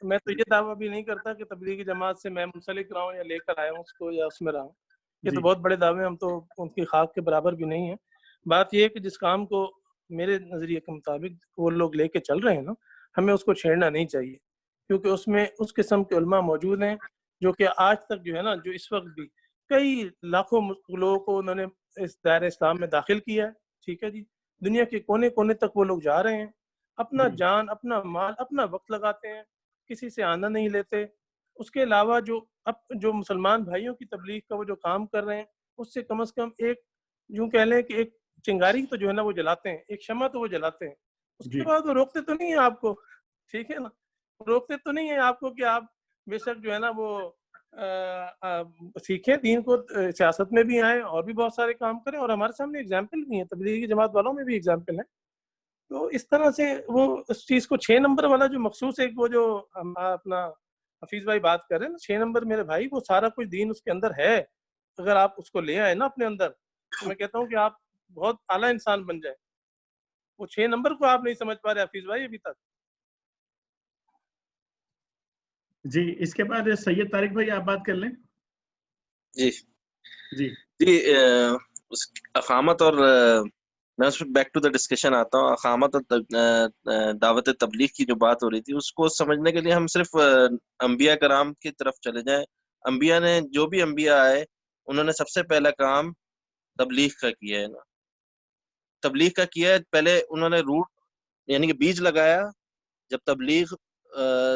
میں تو یہ دعویٰ بھی نہیں کرتا کہ تبلیغی جماعت سے میں منسلک رہا ہوں یا لے کر آیا ہوں اس کو یا اس میں رہا ہوں. یہ تو بہت بڑے دعوے, ہم تو ان کی خاک کے برابر بھی نہیں ہیں. بات یہ ہے کہ جس کام کو میرے نظریے کے مطابق وہ لوگ لے کے چل رہے ہیں نا, ہمیں اس کو چھیڑنا نہیں چاہیے, کیونکہ اس میں اس قسم کے علماء موجود ہیں جو کہ آج تک جو ہے نا, جو اس وقت بھی کئی لاکھوں لوگوں کو انہوں نے اس دائرہ اسلام میں داخل کیا ہے. ٹھیک ہے جی, دنیا کے کونے کونے تک وہ لوگ جا رہے ہیں, اپنا جان, اپنا مال, اپنا وقت لگاتے ہیں, کسی سے آنا نہیں لیتے. اس کے علاوہ جو مسلمان بھائیوں کی تبلیغ کا وہ جو کام کر رہے ہیں, اس سے کم از کم ایک یوں کہہ لیں کہ ایک چنگاری تو جو ہے نا وہ جلاتے ہیں, ایک شمع تو وہ جلاتے ہیں. اس کے بعد وہ روکتے تو نہیں ہیں آپ کو, ٹھیک ہے نا, روکتے تو نہیں ہیں آپ کو کہ آپ بے شک جو ہے نا وہ سیکھیں دین کو, سیاست میں بھی آئیں اور بھی بہت سارے کام کریں. اور ہمارے سامنے اگزامپل بھی ہیں, تبلیغی جماعت والوں میں بھی اگزامپل ہیں. تو اس طرح سے وہ اس چیز کو 6 نمبر والا جو مخصوص ایک وہ جو اپنا حفیظ بھائی بات کر رہے ہیں نا 6 نمبر, میرے بھائی وہ سارا کچھ دین اس کے اندر ہے. اگر آپ اس کو لے آئے نا اپنے اندر, تو میں کہتا ہوں کہ آپ بہت اعلیٰ انسان بن جائیں. وہ 6 نمبر کو آپ نہیں سمجھ پا رہے حفیظ بھائی ابھی تک. جی اس کے بعد سید طارق بھائی آپ بات کر لیں. جی اس اقامت اور میں اس پہ بیک ٹو دا ڈسکشن آتا ہوں. اقامت اور دعوت تبلیغ کی جو بات ہو رہی تھی اس کو سمجھنے کے لیے ہم صرف انبیاء کرام کی طرف چلے جائیں. انبیاء نے جو بھی انبیاء آئے انہوں نے سب سے پہلا کام تبلیغ کا کیا ہے نا. تبلیغ کا کیا ہے. پہلے انہوں نے روٹ یعنی کہ بیج لگایا. جب تبلیغ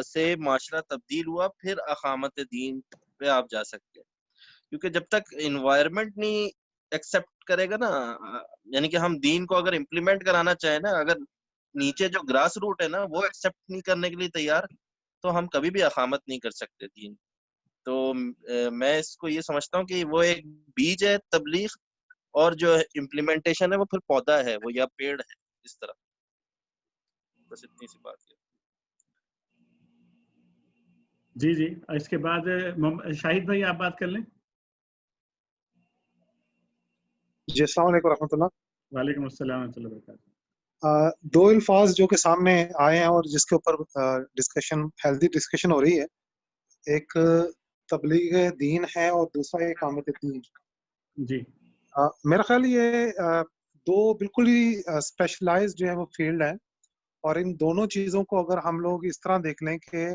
سے معاشرہ تبدیل ہوا پھر اقامت دین پہ آپ جا سکتے ہیں. کیونکہ جب تک انوائرمنٹ نہیں ایکسیپٹ کرے گا نا, یعنی کہ ہم دین کو اگر امپلیمنٹ کرانا چاہیں نا, اگر نیچے جو گراس روٹ ہے نا وہ ایکسیپٹ نہیں کرنے کے لیے تیار, تو ہم کبھی بھی اقامت نہیں کر سکتے دین. تو میں اس کو یہ سمجھتا ہوں کہ وہ ایک بیج ہے تبلیغ, اور جو امپلیمنٹیشن ہے وہ پھر پودا ہے, وہ یا پیڑ ہے. اس طرح بس اتنی سی بات ہے. جی جی, اس کے بعد شاہد بھائی آپ بات کر لیں. جی السلام علیکم ورحمۃ اللہ. وعلیکم السلام ورحمۃ اللہ وبرکاتہ. دو الفاظ جو کہ سامنے آئے ہیں اور جس کے اوپر ڈسکشن ہیلدی ڈسکشن ہو رہی ہے, ایک تبلیغ دین ہے اور دوسرا اقامت دین. جی میرا خیال یہ دو بالکل ہی اسپیشلائز جو ہے وہ فیلڈ ہے, اور ان دونوں چیزوں کو اگر ہم لوگ اس طرح دیکھ لیں کہ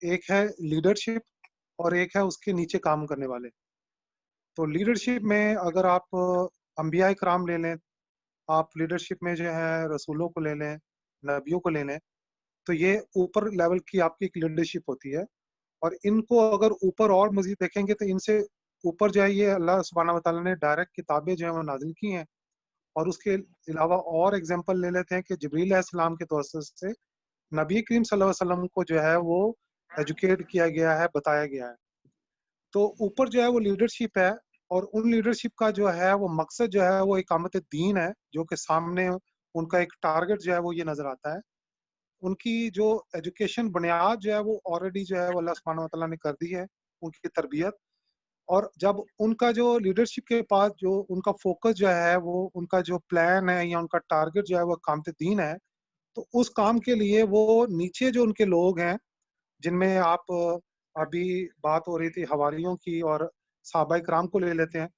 ایک ہے لیڈرشپ اور ایک ہے اس کے نیچے کام کرنے والے. تو لیڈرشپ میں اگر آپ انبیاء کرام لے لیں, آپ لیڈرشپ میں جو ہے رسولوں کو لے لیں, نبیوں کو لے لیں, تو یہ اوپر لیول کی آپ کی ایک لیڈرشپ ہوتی ہے. اور ان کو اگر اوپر اور مزید دیکھیں گے تو ان سے اوپر جو ہے یہ اللہ سبحانہ وتعالیٰ نے ڈائریکٹ کتابیں جو ہیں وہ نازل کی ہیں, اور اس کے علاوہ اور ایگزامپل لے لیتے ہیں کہ جبریل علیہ السلام کے توسط سے نبی کریم صلی اللہ علیہ وسلم کو جو ہے وہ ایجوکیٹ کیا گیا ہے, بتایا گیا ہے. تو اوپر جو ہے وہ لیڈرشپ ہے, اور ان لیڈرشپ کا جو ہے وہ مقصد جو ہے وہ اقامت دین ہے, جو کہ سامنے ان کا ایک ٹارگٹ جو ہے وہ یہ نظر آتا ہے. ان کی جو ایجوکیشن بنیاد جو ہے وہ آلریڈی جو ہے وہ اللہ سبحانہ وتعالیٰ نے کر دی ہے, ان کی تربیت. اور جب ان کا جو لیڈرشپ کے پاس جو ان کا فوکس جو ہے وہ ان کا جو پلان ہے یا ان کا ٹارگٹ جو ہے وہ اقامت دین ہے, تو اس کام کے لیے وہ نیچے جو ان کے لوگ ہیں, جن میں آپ ابھی بات ہو رہی تھی حواریوں کی اور صحابہ کرام کو لے لیتے ہیں,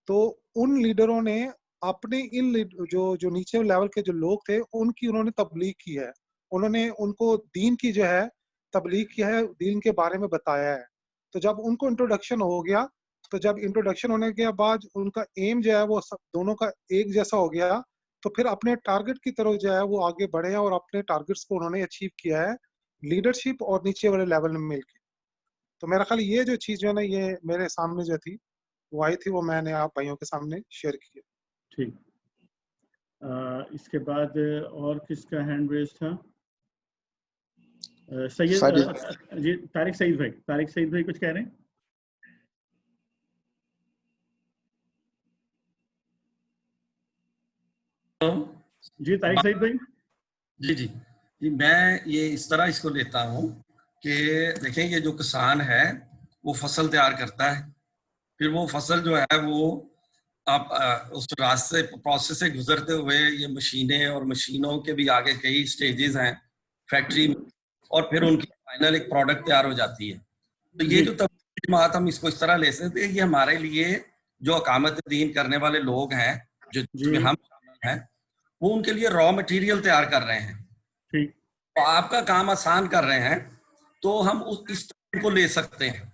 تو ان لیڈروں نے اپنے ان جو نیچے لیول کے جو لوگ تھے ان کی انہوں نے تبلیغ کی ہے. انہوں نے ان کو دین کی جو ہے تبلیغ کی ہے, دین کے بارے میں بتایا ہے. تو جب ان کو انٹروڈکشن ہو گیا, تو جب انٹروڈکشن ہونے کے بعد ان کا ایم جو ہے وہ دونوں کا ایک جیسا ہو گیا, تو پھر اپنے ٹارگٹ کی طرف جو ہے وہ آگے بڑھے ہیں اور اپنے ٹارگٹس کو انہوں نے اچیو کیا ہے لیڈرشپ اور نیچے والے لیول میں مل کے. تو میرا خیال یہ جو چیز جو ہے نا یہ میرے سامنے جو تھی وہ آئی تھی, وہ میں نے آپ بھائیوں کے سامنے شیئر کی. ٹھیک, اس کے بعد اور کس کا ہینڈ ریز تھا؟ سید جی, طارق سعید بھائی. طارق سعید بھائی کچھ کہہ رہے ہیں؟ جی طارق سعید بھائی. جی میں یہ اس طرح اس کو لیتا ہوں کہ دیکھیں یہ جو کسان ہے وہ فصل تیار کرتا ہے, پھر وہ فصل جو ہے وہ آپ اس راستے پروسیس سے گزرتے ہوئے یہ مشینیں اور مشینوں کے بھی آگے کئی سٹیجز ہیں فیکٹری میں, اور پھر ان کی فائنل ایک پروڈکٹ تیار ہو جاتی ہے. تو یہ جو تبلیغی جماعت ہم اس کو اس طرح لے سکتے ہیں, یہ ہمارے لیے جو اقامت دین کرنے والے لوگ ہیں جو ہم شامل ہیں, وہ ان کے لیے را مٹیریل تیار کر رہے ہیں. تو آپ کا کام آسان کر رہے ہیں, تو ہم اس طرح کو لے سکتے ہیں.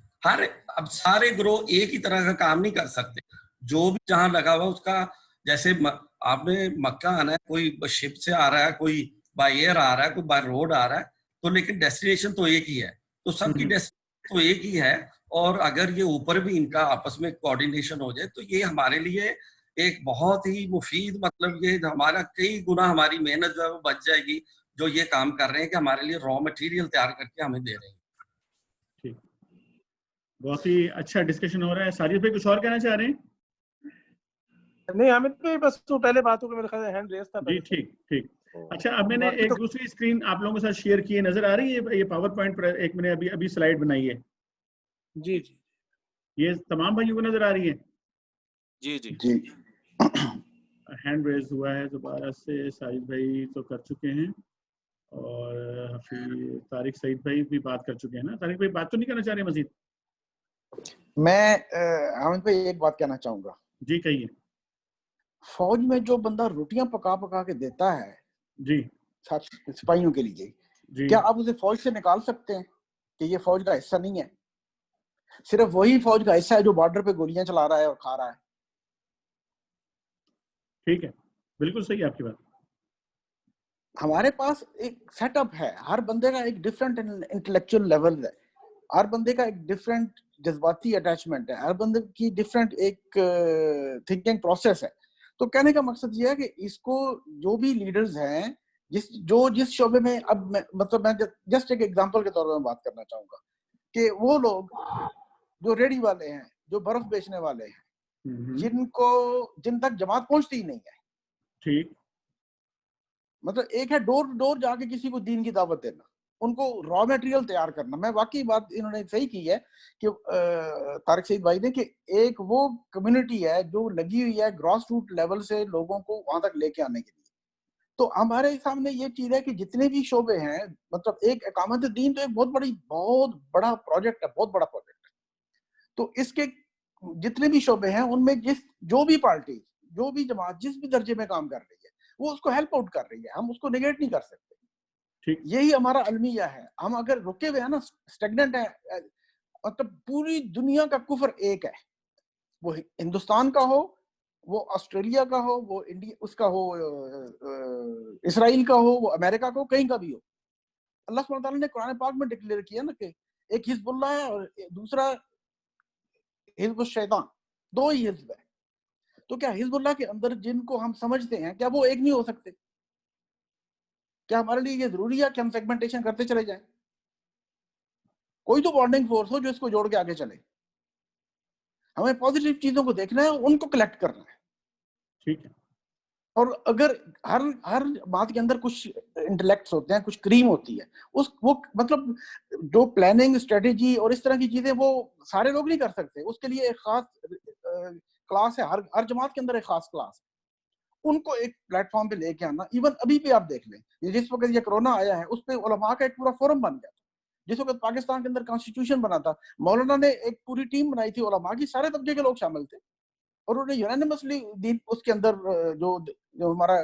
اب سارے گروہ ایک ہی طرح کا کام نہیں کر سکتے. جو بھی جہاں لگا ہوا اس کا, جیسے آپ نے مکہ آنا ہے, کوئی شپ سے آ رہا ہے, کوئی بائی ایئر آ رہا ہے, کوئی بائی روڈ آ رہا ہے, تو لیکن ڈیسٹینیشن تو ایک ہی ہے. تو سب کی ڈیسٹینیشن تو ایک ہی ہے, اور اگر یہ اوپر بھی ان کا آپس میں کوآرڈینیشن ہو جائے تو یہ ہمارے لیے ایک بہت ہی مفید, مطلب یہ ہمارا کئی گنا ہماری محنت جو ہے وہ بچ جائے گی, جو یہ کام کر رہے ہیں کہ ہمارے لیے را مٹیریل تیار کر کے ہمیں دے رہے ہیں. ٹھیک, بہت ہی اچھا ڈسکشن ہو رہا ہے. ساجد بھائی کچھ اور کہنا چاہ رہے ہیں؟ نہیں حامد بھائی, بس تو پہلے باتوں کے میرے خیال ہینڈ ریز تھا. جی ٹھیک. اچھا, اب میں نے ایک دوسری اسکرین آپ لوگوں کے ساتھ شیئر کی ہے, نظر آ رہی ہے یہ پاور پوائنٹ پر ایک میں نے ابھی سلائیڈ بنائی ہے. جی یہ تمام بھائیوں کو نظر آ رہی ہے؟ جی ہینڈ ریز ہوا ہے دوبارہ سے. ساجد بھائی تو کر چکے ہیں, اور حفیظ طارق سعید بھائی بھی بات کر چکے ہیں نا. طارق بھائی بات تو نہیں کرنا چاہ رہے مزید؟ میں حامد بھائی ایک بات کہنا چاہوں گا. جی کہیے. فوج میں جو بندہ روٹیاں پکا پکا کے دیتا ہے جی سپاہیوں کے لیے، جی کیا آپ اسے فوج سے نکال سکتے ہیں کہ یہ فوج کا حصہ نہیں ہے؟ صرف وہی فوج کا حصہ ہے جو بارڈر پہ گولیاں چلا رہا ہے اور کھا رہا ہے. ٹھیک ہے، بالکل صحیح ہے آپ کی بات. ہمارے پاس ایک سیٹ اپ ہے، ہر بندے کا ایک ڈفرینٹ انٹلیکچوئل لیول ہے، ہر بندے کا ایک ڈفرینٹ جذباتی اٹیچمنٹ ہے، ہر بندے کی ڈفرینٹ ایک تھنکنگ پروسیس ہے. تو کہنے کا مقصد یہ ہے کہ اس کو جو بھی لیڈرز ہیں جس شعبے میں، اب مطلب میں جسٹ ایک ایگزامپل کے طور پر میں بات کرنا چاہوں گا کہ وہ لوگ جو ریڑھی والے ہیں، جو برف بیچنے والے ہیں، جن تک جماعت پہنچتی ہی نہیں ہے. ٹھیک، مطلب ایک ہے ڈور ٹو ڈور جا کے کسی کو دین کی دعوت دینا، ان کو را میٹیریل تیار کرنا. میں واقعی بات انہوں نے صحیح کی ہے کہ طارق سعید بھائی نے، کہ ایک وہ کمیونٹی ہے جو لگی ہوئی ہے گراس روٹ لیول سے لوگوں کو وہاں تک لے کے آنے کے لیے. تو ہمارے سامنے یہ چیز ہے کہ جتنے بھی شعبے ہیں، مطلب ایک اقامت دین تو ایک بہت بڑا پروجیکٹ ہے، بہت بڑا پروجیکٹ ہے. تو اس کے جتنے بھی شعبے ہیں ان میں جو بھی پارٹی، جو بھی جماعت جس بھی درجے میں کام کر رہی ہے وہ اس کو ہیلپ آؤٹ کر رہی ہے، ہم اس کو نیگیٹ نہیں کر سکتے. یہی ہمارا المیہ ہے. ہم اگر رکے ہوئے ہیں نا، اسٹیگننٹ ہے، مطلب پوری دنیا کا کفر ایک ہے، وہ ہندوستان کا ہو، وہ آسٹریلیا کا ہو، وہ انڈیا اس کا ہو، اسرائیل کا ہو، وہ امریکہ کا ہو، کہیں کا بھی ہو. اللہ سبحانہ تعالیٰ نے قرآن پاک میں ڈکلیئر کیا نا کہ ایک حزب اللہ ہے اور دوسرا حزب الشیطان، دو ہی حزب ہے. تو کیا حزب اللہ کے اندر جن کو ہم سمجھتے ہیں کیا وہ ایک نہیں ہو سکتے؟ کیا ہمارے لیے یہ ضروری ہے کہ ہم سیگمنٹیشن کرتے چلے جائیں؟ کوئی تو بانڈنگ فورس ہو جو اس کو جوڑ کے آگے چلے. ہمیں پازیٹیو چیزوں کو دیکھنا ہے، ان کو کلیکٹ کرنا ہے. ٹھیک ہے. اور اگر ہر بات کے اندر کچھ انٹلیکٹس ہوتے ہیں، کچھ کریم ہوتی ہے، وہ مطلب جو پلاننگ، اسٹریٹجی اور اس طرح کی چیزیں وہ سارے لوگ نہیں کر سکتے. اس کے لیے ایک خاص کلاس ہے، ہر جماعت کے اندر ایک خاص کلاس ہے. ان کو ایک پلیٹ فارم پہ لے کے آنا. ایون ابھی بھی آپ دیکھ لیں، جس وقت یہ کرونا آیا ہے اس پہ علماء کا ایک پورا فورم بن گیا تھا. جس وقت پاکستان کے اندر کانسٹیٹیوشن بنا تھا، مولانا نے ایک پوری ٹیم بنائی تھی علماء کی، سارے طبقے کے لوگ شامل تھے، اور انہوں نے یونینیمسلی اس کے اندر جو ہمارا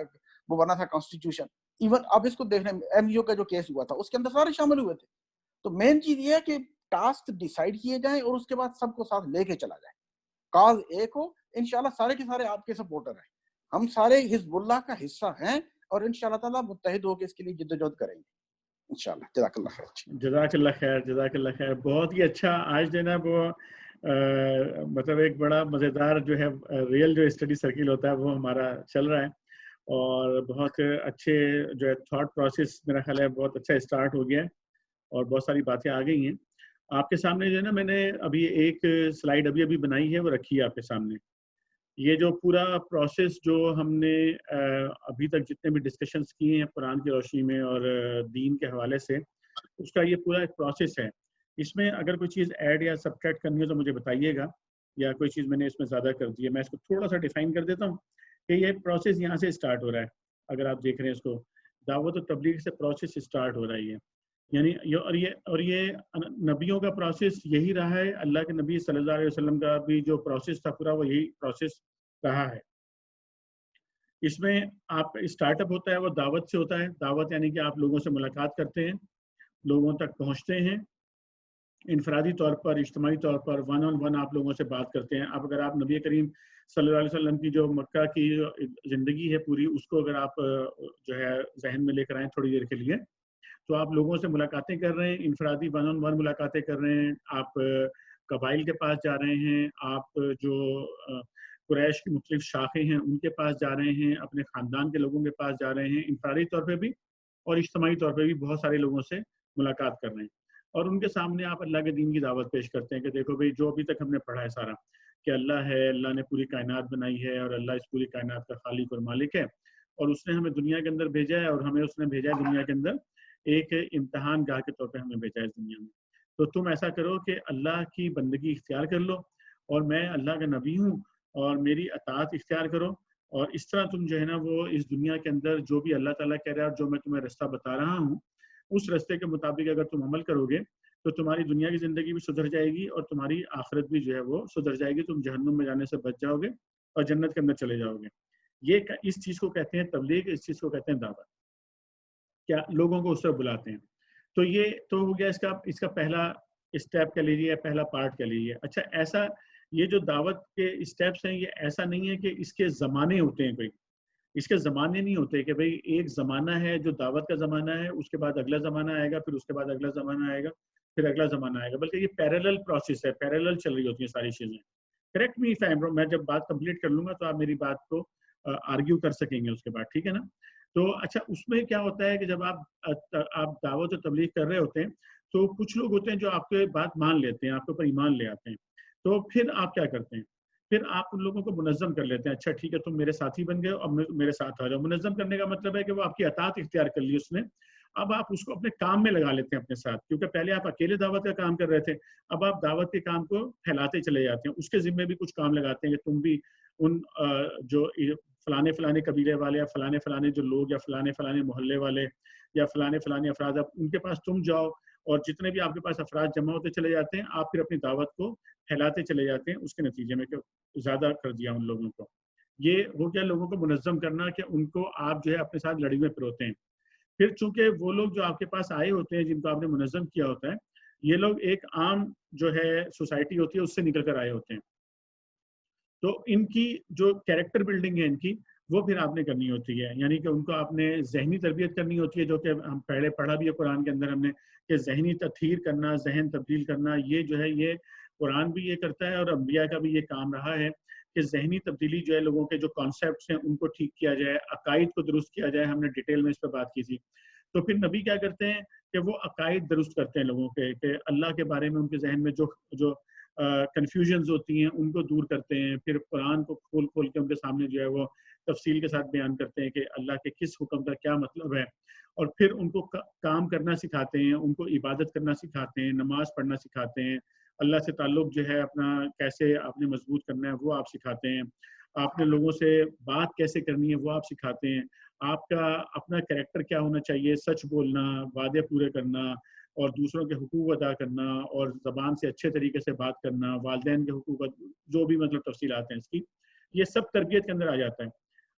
وہ بنا تھا کانسٹیٹیوشن. ایون آپ اس کو دیکھ لیں، ایم یو کا جو کیس ہوا تھا اس کے اندر سارے شامل ہوئے تھے. تو مین چیز یہ ہے کہ ٹاسک ڈیسائیڈ کیے جائیں اور اس کے بعد سب کو ساتھ لے کے چلا جائے. کاز ایک ہو، انشاءاللہ سارے کے سارے آپ کے سپورٹر ہیں، ہم سارے حزب اللہ کا حصہ ہیں، اور انشاءاللہ تعالیٰ متحد ہو کے اس کے لیے جدوجہد کریں گے انشاءاللہ. جزاک اللہ خیر. جزاک اللہ خیر، جزاک اللہ خیر. بہت ہی اچھا. آج جو ہے نا وہ مطلب ایک بڑا مزیدار جو ہے ریئل جو اسٹڈی سرکل ہوتا ہے وہ ہمارا چل رہا ہے، اور بہت اچھے جو ہے تھاٹ پروسیس میرا خیال ہے بہت اچھا اسٹارٹ ہو گیا ہے، اور بہت ساری باتیں آ گئی ہیں. آپ کے سامنے جو ہے نا میں نے ابھی ایک سلائیڈ ابھی بنائی ہے، وہ رکھی ہے آپ کے سامنے. یہ جو پورا پروسیس جو ہم نے ابھی تک جتنے بھی ڈسکشنز کیے ہیں قرآن کی روشنی میں اور دین کے حوالے سے، اس کا یہ پورا ایک پروسیس ہے. اس میں اگر کوئی چیز ایڈ یا سبٹریکٹ کرنی ہے تو مجھے بتائیے گا، یا کوئی چیز میں نے اس میں زیادہ کر دی ہے. میں اس کو تھوڑا سا ڈیفائن کر دیتا ہوں کہ یہ پروسیس یہاں سے اسٹارٹ ہو رہا ہے. اگر آپ دیکھ رہے ہیں اس کو، دعوت و تبلیغ سے پروسیس اسٹارٹ ہو رہا ہے. یعنی یہ نبیوں کا پروسیس یہی رہا ہے. اللہ کے نبی صلی اللہ علیہ وسلم کا بھی جو پروسیس تھا پورا، وہ یہی پروسیس رہا ہے. اس میں آپ اسٹارٹ اپ ہوتا ہے وہ دعوت سے ہوتا ہے. دعوت یعنی کہ آپ لوگوں سے ملاقات کرتے ہیں، لوگوں تک پہنچتے ہیں، انفرادی طور پر، اجتماعی طور پر، ون آن ون آپ لوگوں سے بات کرتے ہیں. اب اگر آپ نبی کریم صلی اللہ علیہ وسلم کی جو مکہ کی زندگی ہے پوری، اس کو اگر آپ جو ہے ذہن میں لے کر آئیں تھوڑی دیر کے لیے، تو آپ لوگوں سے ملاقاتیں کر رہے ہیں، انفرادی ون آن ون ملاقاتیں کر رہے ہیں. آپ قبائل کے پاس جا رہے ہیں، آپ جو قریش کی مختلف شاخیں ہیں ان کے پاس جا رہے ہیں، اپنے خاندان کے لوگوں کے پاس جا رہے ہیں، انفرادی طور پہ بھی اور اجتماعی طور پہ بھی بہت سارے لوگوں سے ملاقات کر رہے ہیں. اور ان کے سامنے آپ اللہ کے دین کی دعوت پیش کرتے ہیں کہ دیکھو بھئی، جو ابھی تک ہم نے پڑھا ہے سارا کہ اللہ ہے، اللہ نے پوری کائنات بنائی ہے، اور اللہ اس پوری کائنات کا خالق اور مالک ہے، اور اس نے ہمیں دنیا کے اندر بھیجا ہے، اور ہمیں اس نے بھیجا ہے دنیا کے اندر ایک امتحان گاہ کے طور پہ ہمیں بھیجا ہے اس دنیا میں. تو تم ایسا کرو کہ اللہ کی بندگی اختیار کر لو، اور میں اللہ کا نبی ہوں اور میری اطاعت اختیار کرو، اور اس طرح تم جو ہے نا وہ اس دنیا کے اندر جو بھی اللہ تعالیٰ کہہ رہا ہے اور جو میں تمہیں رستہ بتا رہا ہوں، اس رستے کے مطابق اگر تم عمل کرو گے تو تمہاری دنیا کی زندگی بھی سدھر جائے گی، اور تمہاری آخرت بھی جو ہے وہ سدھر جائے گی. تم جہنم میں جانے سے بچ جاؤ گے اور جنت کے اندر چلے جاؤ گے. یہ اس چیز کو کہتے ہیں تبلیغ، اس چیز کو کہتے ہیں دعوت، کیا لوگوں کو اس طرف بلاتے ہیں. تو یہ تو ہو گیا اس کا پہلا اسٹیپ کہہ لیجیے، پہلا پارٹ کہہ لیجیے. اچھا ایسا یہ جو دعوت کے اسٹیپس ہیں یہ ایسا نہیں ہے کہ اس کے زمانے ہوتے ہیں، کوئی اس کے زمانے نہیں ہوتے کہ بھئی ایک زمانہ ہے جو دعوت کا زمانہ ہے، اس کے بعد اگلا زمانہ آئے گا، پھر اس کے بعد اگلا زمانہ آئے گا، پھر اگلا زمانہ آئے گا، بلکہ یہ پیریلل پروسیس ہے، پیریلل چل رہی ہوتی ہیں ساری چیزیں. Correct me if I am wrong, میں جب بات کمپلیٹ کر لوں گا تو آپ میری بات کو آرگیو کر سکیں گے اس کے بعد، ٹھیک ہے نا. تو اچھا اس میں کیا ہوتا ہے کہ جب آپ دعوت و تبلیغ کر رہے ہوتے ہیں تو کچھ لوگ ہوتے ہیں جو آپ کے بات مان لیتے ہیں، آپ کے اوپر ایمان لے آتے ہیں. تو پھر آپ کیا کرتے ہیں؟ پھر آپ ان لوگوں کو منظم کر لیتے ہیں. اچھا ٹھیک ہے تم میرے ساتھی بن گئے، اب میرے ساتھ آ جاؤ. منظم کرنے کا مطلب ہے کہ وہ آپ کی اطاعت اختیار کر لی اس نے، اب آپ اس کو اپنے کام میں لگا لیتے ہیں اپنے ساتھ، کیونکہ پہلے آپ اکیلے دعوت کا کام کر رہے تھے، اب آپ دعوت کے کام کو پھیلاتے چلے جاتے ہیں. اس کے ذمے بھی کچھ کام لگاتے ہیں کہ تم بھی ان جو فلانے قبیلے والے یا فلانے جو لوگ یا فلانے محلے والے یا فلانے افراد، ان کے پاس تم جاؤ، اور جتنے بھی آپ کے پاس افراد جمع ہوتے چلے جاتے ہیں، آپ پھر اپنی دعوت کو پھیلاتے چلے جاتے ہیں. اس کے نتیجے میں کہ زیادہ کر دیا ان لوگوں کو. یہ ہو گیا لوگوں کو منظم کرنا، کہ ان کو آپ جو ہے اپنے ساتھ لڑی میں پروتے ہیں. پھر چونکہ وہ لوگ جو آپ کے پاس آئے ہوتے ہیں جن کو آپ نے منظم کیا ہوتا ہے، یہ لوگ ایک عام جو ہے سوسائٹی ہوتی ہے اس سے نکل کر آئے ہوتے ہیں. تو ان کی جو کیریکٹر بلڈنگ ہے ان کی، وہ پھر آپ نے کرنی ہوتی ہے. یعنی کہ ان کو آپ نے ذہنی تربیت کرنی ہوتی ہے، جو کہ ہم پہلے پڑھا بھی ہے قرآن کے اندر ہم نے، کہ ذہنی تطہیر کرنا، ذہن تبدیل کرنا. یہ جو ہے یہ قرآن بھی یہ کرتا ہے اور انبیاء کا بھی یہ کام رہا ہے کہ ذہنی تبدیلی جو ہے، لوگوں کے جو کانسیپٹس ہیں ان کو ٹھیک کیا جائے، عقائد کو درست کیا جائے. ہم نے ڈیٹیل میں اس پہ بات کی تھی. تو پھر نبی کیا کرتے ہیں کہ وہ عقائد درست کرتے ہیں لوگوں کے، کہ اللہ کے بارے میں ان کے ذہن میں جو کنفیوژنز ہوتی ہیں ان کو دور کرتے ہیں. پھر قرآن کو کھول کے ان کے سامنے جو ہے وہ تفصیل کے ساتھ بیان کرتے ہیں کہ اللہ کے کس حکم کا کیا مطلب ہے. اور پھر ان کو کام کرنا سکھاتے ہیں، ان کو عبادت کرنا سکھاتے ہیں، نماز پڑھنا سکھاتے ہیں، اللہ سے تعلق جو ہے اپنا کیسے آپ نے مضبوط کرنا ہے وہ آپ سکھاتے ہیں، آپ نے لوگوں سے بات کیسے کرنی ہے وہ آپ سکھاتے ہیں، آپ کا اپنا کریکٹر کیا ہونا چاہیے، سچ بولنا، وعدے پورے کرنا، اور دوسروں کے حقوق ادا کرنا، اور زبان سے اچھے طریقے سے بات کرنا، والدین کے حقوق، جو بھی مطلب تفصیلات ہیں اس کی، یہ سب تربیت کے اندر آ جاتا ہے.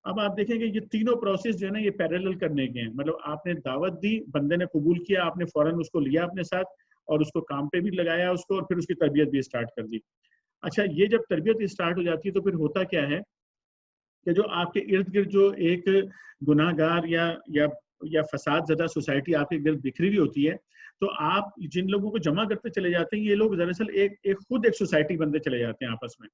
اب آپ دیکھیں کہ یہ تینوں پروسیس جو ہے نا یہ پیریلل کرنے کے ہیں. مطلب آپ نے دعوت دی، بندے نے قبول کیا، آپ نے فوراً اس کو لیا اپنے ساتھ اور اس کو کام پہ بھی لگایا اس کو، اور پھر اس کی تربیت بھی اسٹارٹ کر دی. اچھا یہ جب تربیت اسٹارٹ ہو جاتی ہے تو پھر ہوتا کیا ہے کہ جو آپ کے ارد گرد جو ایک گناہ گار یا فساد زدہ سوسائٹی آپ کے گرد بکھری ہوئی ہوتی ہے، تو آپ جن لوگوں کو جمع کرتے چلے جاتے ہیں، یہ لوگ دراصل خود ایک سوسائٹی بنتے چلے جاتے ہیں آپس میں.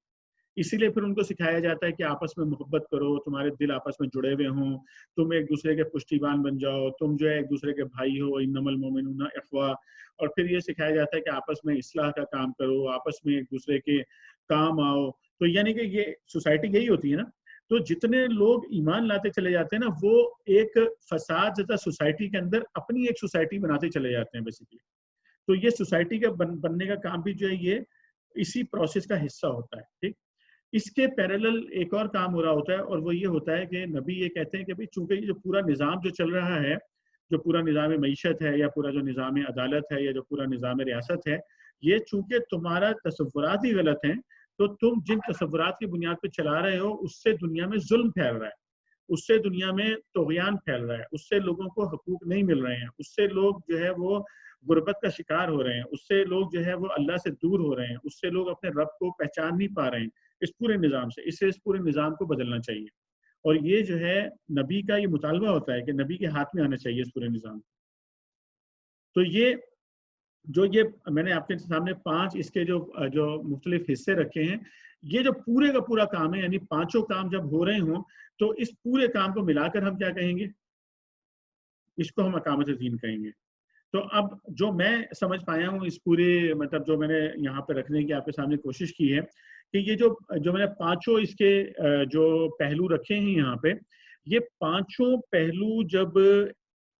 اسی لیے پھر ان کو سکھایا جاتا ہے کہ آپس میں محبت کرو، تمہارے دل آپس میں جڑے ہوئے ہوں، تم ایک دوسرے کے پشتیبان بن جاؤ، تم جو ہے ایک دوسرے کے بھائی ہو، انما المؤمنون اخوہ. اور پھر یہ سکھایا جاتا ہے کہ آپس میں اصلاح کا کام کرو، آپس میں ایک دوسرے کے کام آؤ. تو یعنی کہ یہ سوسائٹی یہی ہوتی ہے نا. تو جتنے لوگ ایمان لاتے چلے جاتے ہیں نا، وہ ایک فساد زدہ سوسائٹی کے اندر اپنی ایک سوسائٹی بناتے چلے جاتے ہیں بیسیکلی. تو یہ سوسائٹی کا بننے کا کام بھی جو ہے یہ اسی پروسیس کا حصہ ہوتا ہے. ٹھیک، اس کے پیریلل ایک اور کام ہو رہا ہوتا ہے، اور وہ یہ ہوتا ہے کہ نبی یہ کہتے ہیں کہ بھئی چونکہ یہ جو پورا نظام جو چل رہا ہے، جو پورا نظام معیشت ہے، یا پورا جو نظام عدالت ہے، یا جو پورا نظام ریاست ہے، یہ چونکہ تمہارا تصورات ہی غلط ہیں، تو تم جن تصورات کی بنیاد پہ چلا رہے ہو اس سے دنیا میں ظلم پھیل رہا ہے، اس سے دنیا میں طغیان پھیل رہا ہے، اس سے لوگوں کو حقوق نہیں مل رہے ہیں، اس سے لوگ جو ہے وہ غربت کا شکار ہو رہے ہیں، اس سے لوگ جو ہے وہ اللہ سے دور ہو رہے ہیں، اس سے لوگ اپنے رب کو پہچان نہیں پا رہے ہیں. اس پورے نظام سے اس پورے نظام کو بدلنا چاہیے. اور یہ جو ہے نبی کا یہ مطالبہ ہوتا ہے کہ نبی کے ہاتھ میں آنا چاہیے اس پورے نظام. تو یہ میں نے آپ کے سامنے 5 اس کے جو مختلف حصے رکھے ہیں، یہ جو پورے کا پورا کام ہے، یعنی 5 کام جب ہو رہے ہوں تو اس پورے کام کو ملا کر ہم کیا کہیں گے؟ اس کو ہم اقامت دین کہیں گے. تو اب جو میں سمجھ پایا ہوں اس پورے مطلب جو میں نے یہاں پہ رکھنے کی آپ کے سامنے کوشش کی ہے، کہ یہ جو میں نے 5 اس کے جو پہلو رکھے ہیں یہاں پہ، یہ 5 پہلو جب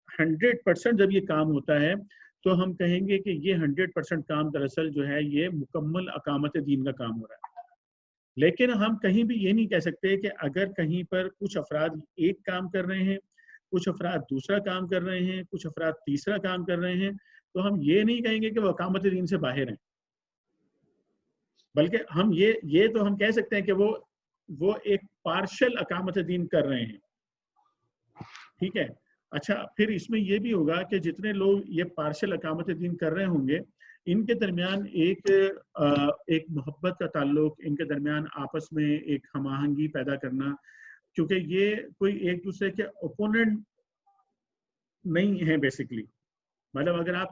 100% جب یہ کام ہوتا ہے تو ہم کہیں گے کہ یہ 100% کام دراصل جو ہے یہ مکمل اقامت دین کا کام ہو رہا ہے. لیکن ہم کہیں بھی یہ نہیں کہہ سکتے کہ اگر کہیں پر کچھ افراد ایک کام کر رہے ہیں، کچھ افراد دوسرا کام کر رہے ہیں، کچھ افراد تیسرا کام کر رہے ہیں، تو ہم یہ نہیں کہیں گے کہ وہ اقامت دین سے باہر ہیں. بلکہ ہم یہ تو ہم کہہ سکتے ہیں کہ وہ وہ ایک پارشل اقامت دین کر رہے ہیں. ٹھیک ہے. اچھا پھر اس میں یہ بھی ہوگا کہ جتنے لوگ یہ پارشل اقامت دین کر رہے ہوں گے ان کے درمیان ایک محبت کا تعلق، ان کے درمیان آپس میں ایک ہم آہنگی پیدا کرنا، کیونکہ یہ کوئی ایک دوسرے کے اوپوننٹ نہیں ہیں بیسیکلی. مطلب اگر آپ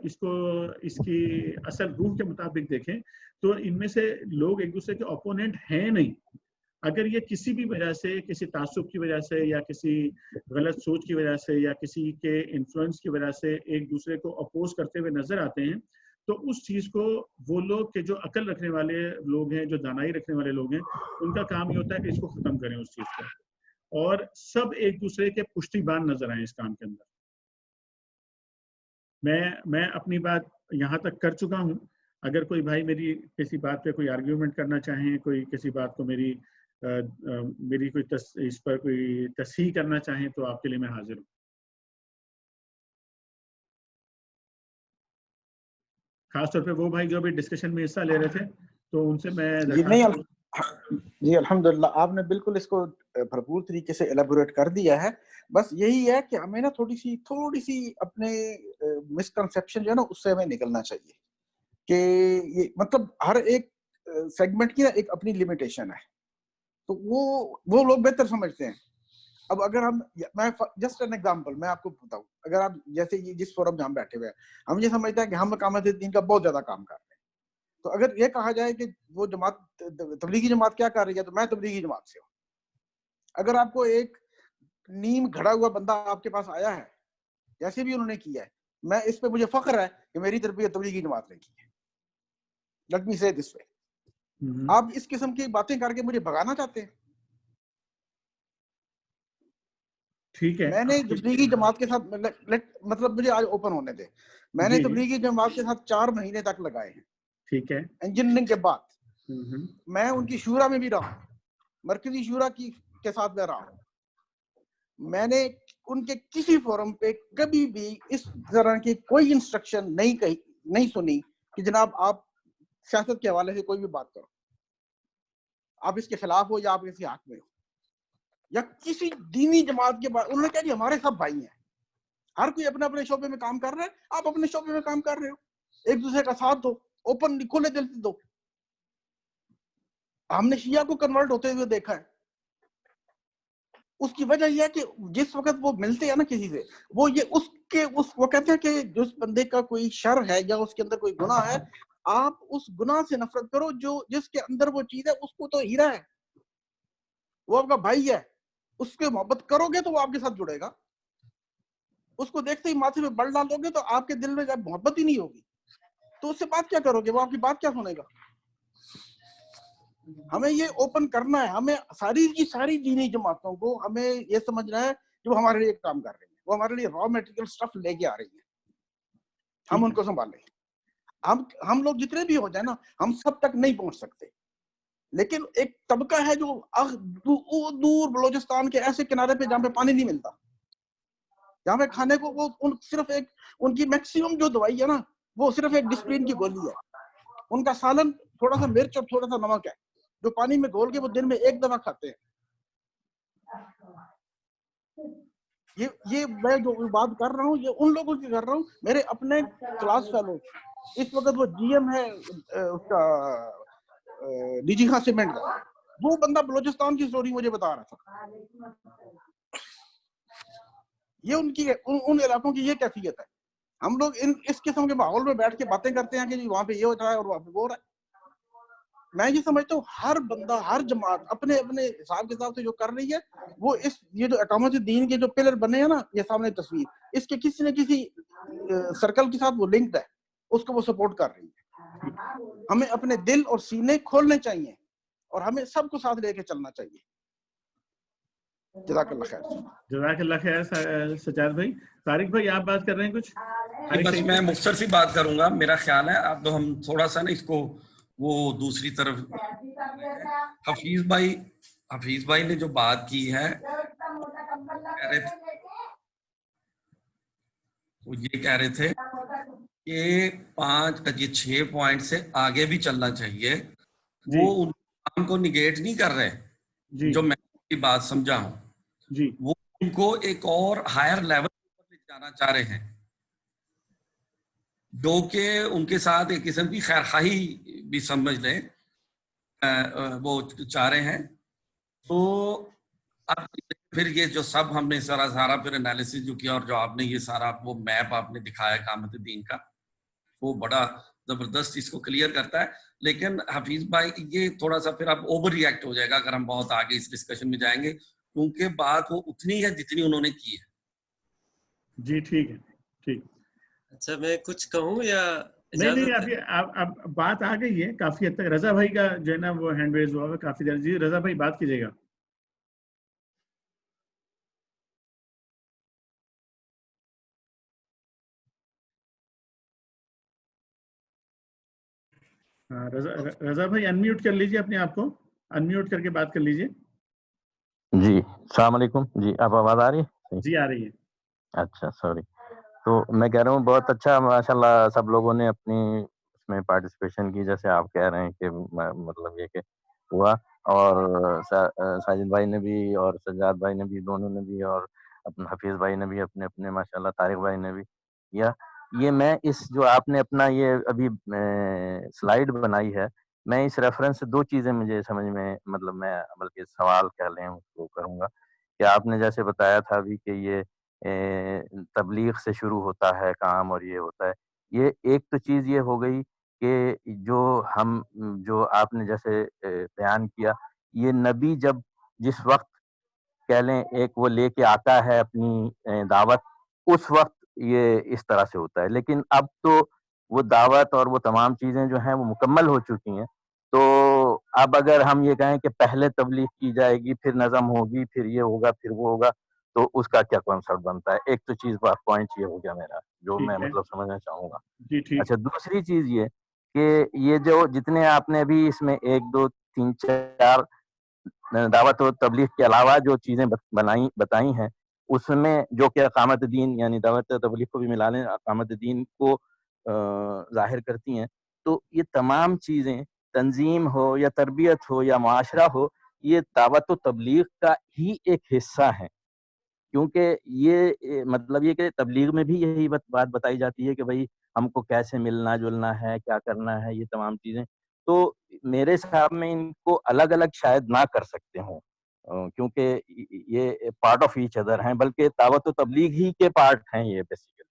اس کی اصل روح کے مطابق دیکھیں تو ان میں سے لوگ ایک دوسرے کے اوپوننٹ ہیں نہیں. اگر یہ کسی بھی وجہ سے، کسی تعصب کی وجہ سے یا کسی غلط سوچ کی وجہ سے یا کسی کے انفلوئنس کی وجہ سے ایک دوسرے کو اپوز کرتے ہوئے نظر آتے ہیں تو اس چیز کو وہ لوگ کہ جو عقل رکھنے والے لوگ ہیں، جو دانائی رکھنے والے لوگ ہیں، ان کا کام یہ ہوتا ہے کہ اس کو ختم کریں اس چیز کو، اور سب ایک دوسرے کے پشتی بان نظر آئیں اس کام کے اندر. میں اپنی بات یہاں تک کر چکا ہوں. اگر کوئی بھائی میری کسی بات پہ کوئی آرگیومنٹ کرنا چاہیں، کوئی کسی بات کو میری کوئی اس پر کوئی تصحیح کرنا چاہیں تو آپ کے لیے میں حاضر ہوں. خاص طور پہ وہ بھائی جو بھی ڈسکشن میں حصہ لے رہے تھے تو ان سے میں جی الحمدللہ آپ نے بالکل اس کو بھرپور طریقے سے ایلیبوریٹ کر دیا ہے. بس یہی ہے کہ ہمیں نا تھوڑی سی اپنے مسکنسیپشن جو ہے نا اس سے ہمیں نکلنا چاہیے کہ یہ مطلب ہر ایک سیگمنٹ کی نا ایک اپنی لمیٹیشن ہے، تو وہ لوگ بہتر سمجھتے ہیں. اب اگر میں جسٹ این ایگزامپل میں آپ کو بتاؤں، اگر آپ جیسے جس فورم جہاں بیٹھے ہوئے ہیں ہم یہ سمجھتے ہیں کہ ہم اقامت دین کا بہت زیادہ کام کر رہے ہیں، تو اگر یہ کہا جائے کہ وہ جماعت تبلیغی جماعت کیا کر رہی ہے تو میں تبلیغی جماعت سے ہوں. اگر آپ کو ایک نیم گھڑا ہوا بندہ آپ کے پاس آیا ہے جیسے بھی انہوں نے کیا ہے، میں اس پہ مجھے فخر ہے کہ میری تربیت تبلیغی جماعت نے کی ہے. لیٹ می سے دس وے. آپ اس قسم کی باتیں کر کے مجھے بھگانا چاہتے ہیں. ٹھیک ہے. میں نے تبلیغی جماعت کے ساتھ مطلب مجھے آج اوپن ہونے دے، میں نے تبلیغی جماعت کے ساتھ 4 مہینے تک لگائے ہیں. ٹھیک ہے. انجینئرنگ کے بعد میں ان کی شورا میں بھی رہا ہوں، مرکزی شورا کے ساتھ میں رہا ہوں. میں نے ان کے کسی فورم پہ کبھی بھی اس طرح کی کوئی انسٹرکشن نہیں سنی کہ جناب آپ سیاست کے حوالے سے کوئی بھی بات کرو، آپ اس کے خلاف ہو یا آپ اس کے حق میں ہو، یا کسی دینی جماعت کے بعد انہوں نے کہا جی ہمارے سب بھائی ہیں، ہر کوئی اپنے اپنے شعبے میں کام کر رہا ہے، آپ اپنے شعبے میں کام کر رہے ہو، ایک دوسرے کا ساتھ دو، اوپن کھلے دل سے دو. ہم نے شیعہ کو کنورٹ ہوتے ہوئے دیکھا ہے. اس کی وجہ یہ ہے کہ جس وقت وہ ملتے ہیں نا کسی سے، وہ کہتے ہیں کہ جس بندے کا کوئی شر ہے یا اس کے اندر کوئی گناہ ہے، آپ اس گناہ سے نفرت کرو، جس کے اندر وہ چیز ہے اس کو تو ہیرا ہے، وہ آپ کا بھائی ہے، اس کے محبت کرو گے تو وہ آپ کے ساتھ جڑے گا. اس کو دیکھتے ہی ماتھے میں بل ڈالو گے تو آپ کے دل میں جب محبت ہی نہیں ہوگی تو اس سے بات کیا کرو گے، وہ آپ کی بات کیا سنے گا. ہمیں یہ اوپن کرنا ہے، ہمیں ساری کی ساری دینی جماعتوں کو ہمیں یہ سمجھنا ہے کہ وہ ہمارے لیے کام کر رہی ہیں، وہ ہمارے لیے را میٹیریل سٹف لے کے آ رہی ہیں، ہم ان کو سنبھالیں. ہم لوگ جتنے بھی ہو جائیں نا ہم سب تک نہیں پہنچ سکتے، لیکن ایک طبقہ ہے جو دور بلوچستان کے ایسے کنارے پہ جہاں پہ پانی نہیں ملتا، جہاں پہ کھانے کو وہ صرف ایک ان کی میکسیمم جو دوائی ہے نا وہ صرف ایک ڈسپلین کی گولی ہے. ان کا سالن تھوڑا سا مرچ اور تھوڑا سا نمک ہے جو پانی میں گھول کے وہ دن میں 1 دفعہ کھاتے ہیں. یہ میں جو بات کر رہا ہوں یہ ان لوگوں کی کر رہا ہوں، میرے اپنے کلاس فیلو. اس وقت وہ جی ایم ہے اس کا ڈی جی خان سیمنٹ کا، وہ بندہ بلوچستان کی سٹوری مجھے بتا رہا تھا. یہ ان علاقوں کی یہ کیفیت ہے. ہم لوگ اس قسم کے ماحول میں بیٹھ کے باتیں کرتے ہیں کہ جی وہاں پہ یہ ہو رہا ہے اور وہاں پہ وہ ہو رہا ہے. میں یہ سمجھتا ہوں ہر بندہ ہر جماعت اپنے اپنے حساب کتاب سے جو کر رہی ہے وہ یہ جو اقامت دین کے جو پلر بنے ہیں نا، یہ سامنے تصویر اس کے کسی نہ کسی سرکل کے ساتھ وہ لنکڈ ہے، اس کو وہ سپورٹ کر رہی ہے. ہمیں اپنے دل اور سینے کھولنے چاہیے اور ہمیں سب کو ساتھ لے کے چلنا چاہیے. جزاک اللہ خیر. جزاک اللہ خیر سجاد بھائی. طارق بھائی آپ بات کر رہے ہیں کچھ؟ بس میں مختصر سی بات کروں گا. میرا خیال ہے اب تو ہم تھوڑا سا نا اس کو وہ دوسری طرف حفیظ بھائی نے جو بات کی ہے وہ یہ کہہ رہے تھے کہ 6 پوائنٹ سے آگے بھی چلنا چاہیے. وہ کام کو نگیٹ نہیں کر رہے جی جو میں کی بات سمجھا ہوں، جی وہ ان کو ایک اور ہائر لیول پر لے جانا چاہ رہے ہیں، جو کہ ان کے ساتھ ایک قسم کی خیر خواہی بھی سمجھ لیں وہ چاہ رہے ہیں. تو اب پھر یہ جو سب ہم نے سارا پھر انالیسس جو کیا اور جو آپ نے یہ سارا وہ میپ آپ نے دکھایا قامت دین کا، وہ بڑا زبردست اس کو کلیئر کرتا ہے. لیکن حفیظ بھائی یہ تھوڑا سا پھر اب اوور ری ایکٹ ہو جائے گا اگر ہم بہت آگے اس ڈسکشن میں جائیں گے، کیونکہ بات وہ اتنی ہے جتنی انہوں نے کی ہے. جی ٹھیک ہے ٹھیک. اچھا میں کچھ کہوں یا نہیں اجازت؟ ابھی اب بات آ گئی ہے کافی حد تک. رضا بھائی کا جو ہے نا وہ ہینڈ ریز ہوا ہے کافی دیر. جی رضا بھائی بات کیجیے گا. ہاں رضا بھائی انمیوٹ کر لیجیے اپنے آپ کو، انمیوٹ کر کے بات کر لیجیے. جی السلام علیکم. جی آپ آواز آ رہی ہے؟ جی آ رہی ہے. اچھا سوری. تو میں کہہ رہا ہوں بہت اچھا ماشاءاللہ سب لوگوں نے اپنی اس میں پارٹیسپیشن کی، جیسے آپ کہہ رہے ہیں کہ مطلب یہ کہ ہوا، اور ساجد بھائی نے بھی اور سجاد بھائی نے بھی، دونوں نے بھی، اور اپنا حفیظ بھائی نے بھی اپنے اپنے ماشاءاللہ، طارق بھائی نے بھی کیا. یہ میں اس جو آپ نے اپنا یہ ابھی سلائیڈ بنائی ہے، میں اس ریفرنس سے دو چیزیں مجھے سمجھ میں مطلب میں بلکہ سوال کہہ لیں اس کو کروں گا کہ آپ نے جیسے بتایا تھا ابھی کہ یہ تبلیغ سے شروع ہوتا ہے کام اور یہ ہوتا ہے. یہ ایک تو چیز یہ ہو گئی کہ جو آپ نے جیسے بیان کیا، یہ نبی جب جس وقت کہہ لیں ایک وہ لے کے آتا ہے اپنی دعوت، اس وقت یہ اس طرح سے ہوتا ہے. لیکن اب تو وہ دعوت اور وہ تمام چیزیں جو ہیں وہ مکمل ہو چکی ہیں. تو اب اگر ہم یہ کہیں کہ پہلے تبلیغ کی جائے گی، پھر نظم ہوگی، پھر یہ ہوگا، پھر وہ ہوگا، تو اس کا کیا کنسپٹ بنتا ہے؟ ایک تو چیز پوائنٹ یہ ہو گیا میرا جو میں ٹھیک ہے مطلب سمجھنا چاہوں گا. جی ٹھیک. اچھا دوسری چیز یہ کہ یہ جو جتنے آپ نے ابھی اس میں 1 2 3 4 دعوت و تبلیغ کے علاوہ جو چیزیں بتائی ہیں، اس میں جو کہ اقامت دین یعنی دعوت و تبلیغ کو بھی ملا لیں، اقامت دین کو ظاہر کرتی ہیں. تو یہ تمام چیزیں تنظیم ہو یا تربیت ہو یا معاشرہ ہو، یہ دعوت و تبلیغ کا ہی ایک حصہ ہے. کیونکہ یہ مطلب یہ کہ تبلیغ میں بھی یہی بات بتائی جاتی ہے کہ بھائی ہم کو کیسے ملنا جلنا ہے، کیا کرنا ہے، یہ تمام چیزیں. تو میرے حساب میں ان کو الگ الگ شاید نہ کر سکتے ہوں، کیونکہ یہ پارٹ آف ایچ ادر ہیں، بلکہ دعوت و تبلیغ ہی کے پارٹ ہیں یہ بیسیکلی.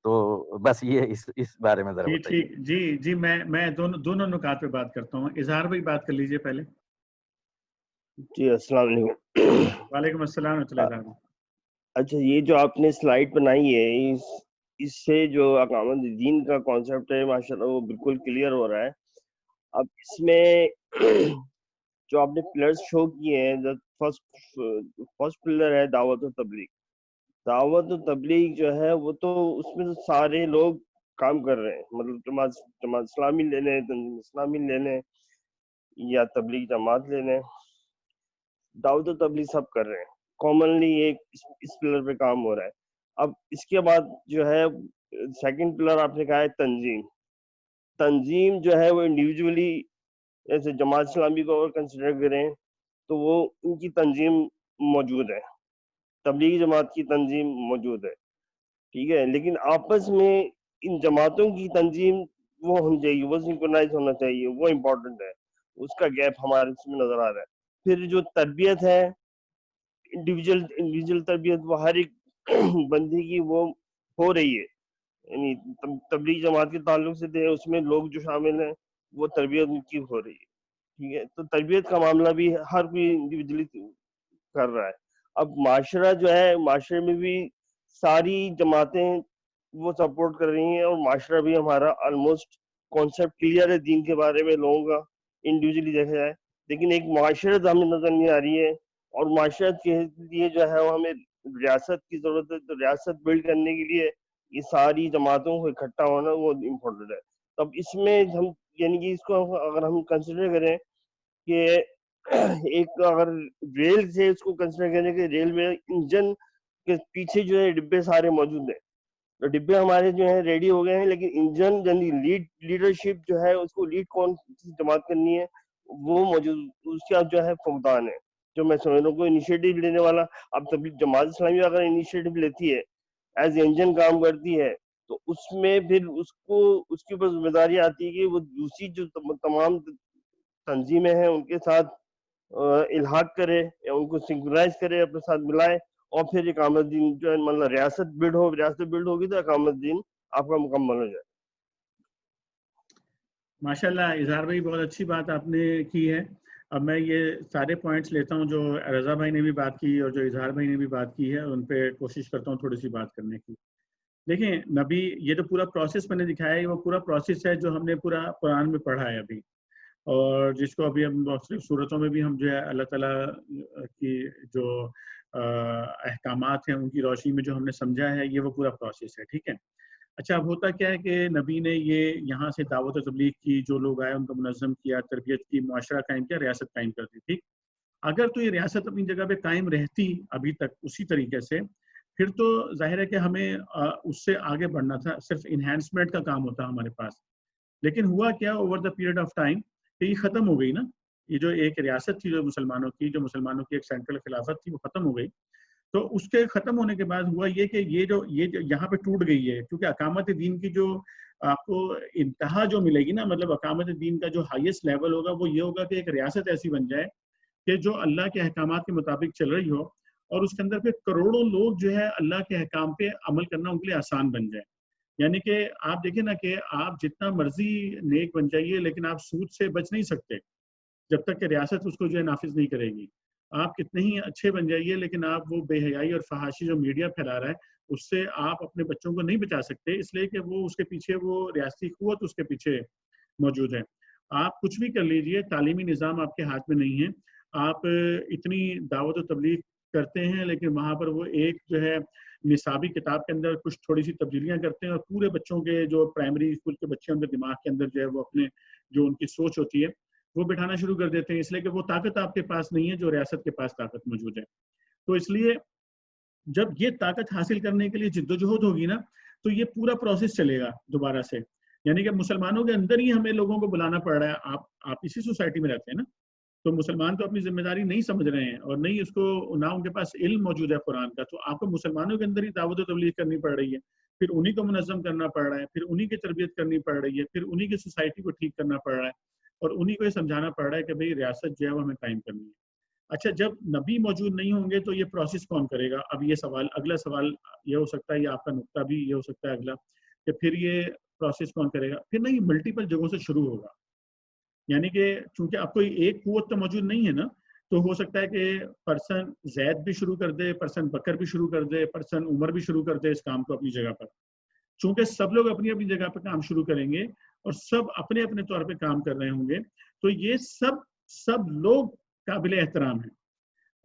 تو بس یہ اس بارے میں ذرا جی بتائیے. ٹھیک. جی میں دونوں نکات پہ بات کرتا ہوں. اظہار بھائی بات کر لیجیے پہلے. جی السلام علیکم. وعلیکم السلام ورحمۃ اللہ وبرکاتہ. اچھا یہ جو آپ نے سلائیڈ بنائی ہے، اس سے جو اقامت دین کا کانسیپٹ ہے ماشاءاللہ وہ بالکل کلیئر ہو رہا ہے. اب اس میں جو آپ نے پلرز شو کیے ہیں، فرسٹ پلر ہے دعوت و تبلیغ. دعوت و تبلیغ جو ہے وہ تو اس میں تو سارے لوگ کام کر رہے ہیں، مطلب جماعت اسلامی لے لیں، تنظیم اسلامی لے لیں یا تبلیغ جماعت لے لیں، دعوت و تبلیغ سب کر رہے ہیں. کامنلی ایک اس پلر پہ کام ہو رہا ہے. اب اس کے بعد جو ہے سیکنڈ پلر آپ نے کہا ہے تنظیم جو ہے وہ انڈیویجولی، جیسے جماعت اسلامی کو اگر کنسیڈر کریں تو وہ ان کی تنظیم موجود ہے، تبلیغی جماعت کی تنظیم موجود ہے، ٹھیک ہے. لیکن آپس میں ان جماعتوں کی تنظیم وہ ہونی چاہیے، وہ سنکرونائز ہونا چاہیے، وہ امپورٹنٹ ہے. اس کا گیپ ہمارے اس میں نظر آ رہا ہے. پھر جو تربیت ہے، انڈیویجول تربیت، وہ ہر ایک بندے کی وہ ہو رہی ہے، یعنی تبلیغ جماعت کے تعلق سے اس میں لوگ جو شامل ہیں وہ تربیت ان کی ہو رہی ہے، ٹھیک ہے. تو تربیت کا معاملہ بھی ہر کوئی انڈیویجلی کر رہا ہے. اب معاشرہ جو ہے، معاشرے میں بھی ساری جماعتیں وہ سپورٹ کر رہی ہیں، اور معاشرہ بھی ہمارا آلموسٹ کانسیپٹ کلیئر ہے دین کے بارے میں لوگوں کا انڈیویجلی دیکھا جائے. لیکن ایک معاشرت ہمیں نظر نہیں آ رہی ہے، اور معاشرت کے لیے جو ہے وہ ہمیں ریاست کی ضرورت ہے. تو ریاست بلڈ کرنے کے لیے یہ ساری جماعتوں کو اکٹھا ہونا وہ امپورٹنٹ ہے. تب اس میں ہم یعنی کہ اس کو اگر ہم کنسیڈر کریں کہ ایک اگر ریل سے اس کو کنسیڈر کریں کہ ریل میں انجن کے پیچھے جو ہے ڈبے سارے موجود ہیں، تو ڈبے ہمارے جو ہیں ریڈی ہو گئے ہیں، لیکن انجن یعنی لیڈرشپ جو ہے اس کو لیڈ کون سی جماعت کرنی ہے وہ موجود اس کا جو ہے فقدان ہے. جو میں سمجھ رہا ہوں کوئی انیشیٹو لینے والا، اب تبلیغ جماعت اسلامی اگر انیشیٹو لیتی ہے، ایز انجن کام کرتی ہے، تو اس میں پھر اس کے اوپر ذمہ داری آتی ہے کہ وہ دوسری جو تمام تنظیمیں ہیں ان کے ساتھ الحاق کرے یا ان کو سنکرائز کرے، اپنے ساتھ ملائے، اور پھر اقامت دین جو ہے مطلب ریاست بلڈ ہوگی تو اقامت دین آپ کا مکمل ہو جائے. ماشاءاللہ اظہار بھائی، بہت اچھی بات آپ نے کی ہے. اب میں یہ سارے پوائنٹس لیتا ہوں جو رضا بھائی نے بھی بات کی اور جو اظہار بھائی نے بھی بات کی ہے، ان پہ کوشش کرتا ہوں تھوڑی سی بات کرنے کی. دیکھیں نبی، یہ جو پورا پروسیس میں نے دکھایا ہے وہ پورا پروسیس ہے جو ہم نے پورا قرآن میں پڑھا ہے ابھی، اور جس کو ابھی ہم مختلف صورتوں میں بھی ہم جو ہے اللہ تعالیٰ کی جو احکامات ہیں ان کی روشنی میں جو ہم نے سمجھا ہے، یہ وہ پورا پروسیس ہے. ٹھیک ہے. اچھا، اب ہوتا کیا ہے کہ نبی نے یہ یہاں سے دعوت و تبلیغ کی، جو لوگ آئے ان کو منظم کیا، تربیت کی، معاشرہ قائم کیا، ریاست قائم کر دی. ٹھیک. اگر تو یہ ریاست اپنی جگہ پہ قائم رہتی ابھی تک اسی طریقے سے، پھر تو ظاہر ہے کہ ہمیں اس سے آگے بڑھنا تھا، صرف انہینسمنٹ کا کام ہوتا ہمارے پاس. لیکن ہوا کیا over the period of time کہ یہ ختم ہو گئی نا. یہ جو ایک ریاست تھی جو مسلمانوں کی ایک سینٹرل خلافت تھی، وہ ختم ہو گئی. تو اس کے ختم ہونے کے بعد ہوا یہ کہ یہ جو یہاں پہ ٹوٹ گئی ہے، کیونکہ اقامت دین کی جو آپ کو انتہا جو ملے گی نا، مطلب اقامت دین کا جو ہائیسٹ لیول ہوگا وہ یہ ہوگا کہ ایک ریاست ایسی بن جائے کہ جو اللہ کے احکامات کے مطابق چل رہی ہو، اور اس کے اندر پہ کروڑوں لوگ جو ہے اللہ کے احکام پہ عمل کرنا ان کے لیے آسان بن جائے. یعنی کہ آپ دیکھیں نا کہ آپ جتنا مرضی نیک بن جائیے، لیکن آپ سود سے بچ نہیں سکتے جب تک کہ ریاست اس کو جو ہے نافذ نہیں کرے گی. آپ کتنے ہی اچھے بن جائیے، لیکن آپ وہ بے حیائی اور فحاشی جو میڈیا پھیلا رہا ہے اس سے آپ اپنے بچوں کو نہیں بچا سکتے، اس لیے کہ وہ اس کے پیچھے وہ ریاستی قوت اس کے پیچھے موجود ہے. آپ کچھ بھی کر لیجئے، تعلیمی نظام آپ کے ہاتھ میں نہیں ہے. آپ اتنی دعوت و تبلیغ کرتے ہیں، لیکن وہاں پر وہ ایک جو ہے نصابی کتاب کے اندر کچھ تھوڑی سی تبدیلیاں کرتے ہیں، اور پورے بچوں کے جو پرائمری اسکول کے بچے ان کے دماغ کے اندر جو ہے وہ اپنے جو ان کی سوچ ہوتی ہے وہ بٹھانا شروع کر دیتے ہیں، اس لیے کہ وہ طاقت آپ کے پاس نہیں ہے جو ریاست کے پاس طاقت موجود ہے. تو اس لیے جب یہ طاقت حاصل کرنے کے لیے جدوجہد ہوگی نا، تو یہ پورا پروسیس چلے گا دوبارہ سے. یعنی کہ مسلمانوں کے اندر ہی ہمیں لوگوں کو بلانا پڑ رہا ہے. آپ اسی سوسائٹی میں رہتے ہیں نا، تو مسلمان تو اپنی ذمہ داری نہیں سمجھ رہے ہیں، اور نہیں اس کو نہ ان کے پاس علم موجود ہے قرآن کا. تو آپ کو مسلمانوں کے اندر ہی دعوت و تبلیغ کرنی پڑ رہی ہے، پھر انہی کو منظم کرنا پڑ رہا ہے، پھر انہی کی تربیت کرنی پڑ رہی ہے، پھر انہی کی سوسائٹی کو ٹھیک کرنا پڑ رہا ہے، اور انہی کو یہ سمجھانا پڑ رہا ہے کہ بھئی ریاست جو ہے وہ ہمیں قائم کرنی ہے. اچھا، جب نبی موجود نہیں ہوں گے تو یہ پروسیس کون کرے گا؟ اب یہ سوال، اگلا سوال یہ ہو سکتا ہے، یہ آپ کا نقطہ بھی یہ ہو سکتا ہے اگلا، کہ پھر یہ پروسیس کون کرے گا؟ پھر نہیں، ملٹیپل جگہوں سے شروع ہوگا. یعنی کہ چونکہ اب کوئی ایک قوت تو موجود نہیں ہے نا، تو ہو سکتا ہے کہ پرسن زید بھی شروع کر دے، پرسن بکر بھی شروع کر دے، پرسن عمر بھی شروع کر دے اس کام کو اپنی جگہ پر. چونکہ سب لوگ اپنی اپنی جگہ پہ کام شروع کریں گے اور سب اپنے اپنے طور پہ کام کر رہے ہوں گے، تو یہ سب لوگ قابل احترام ہیں،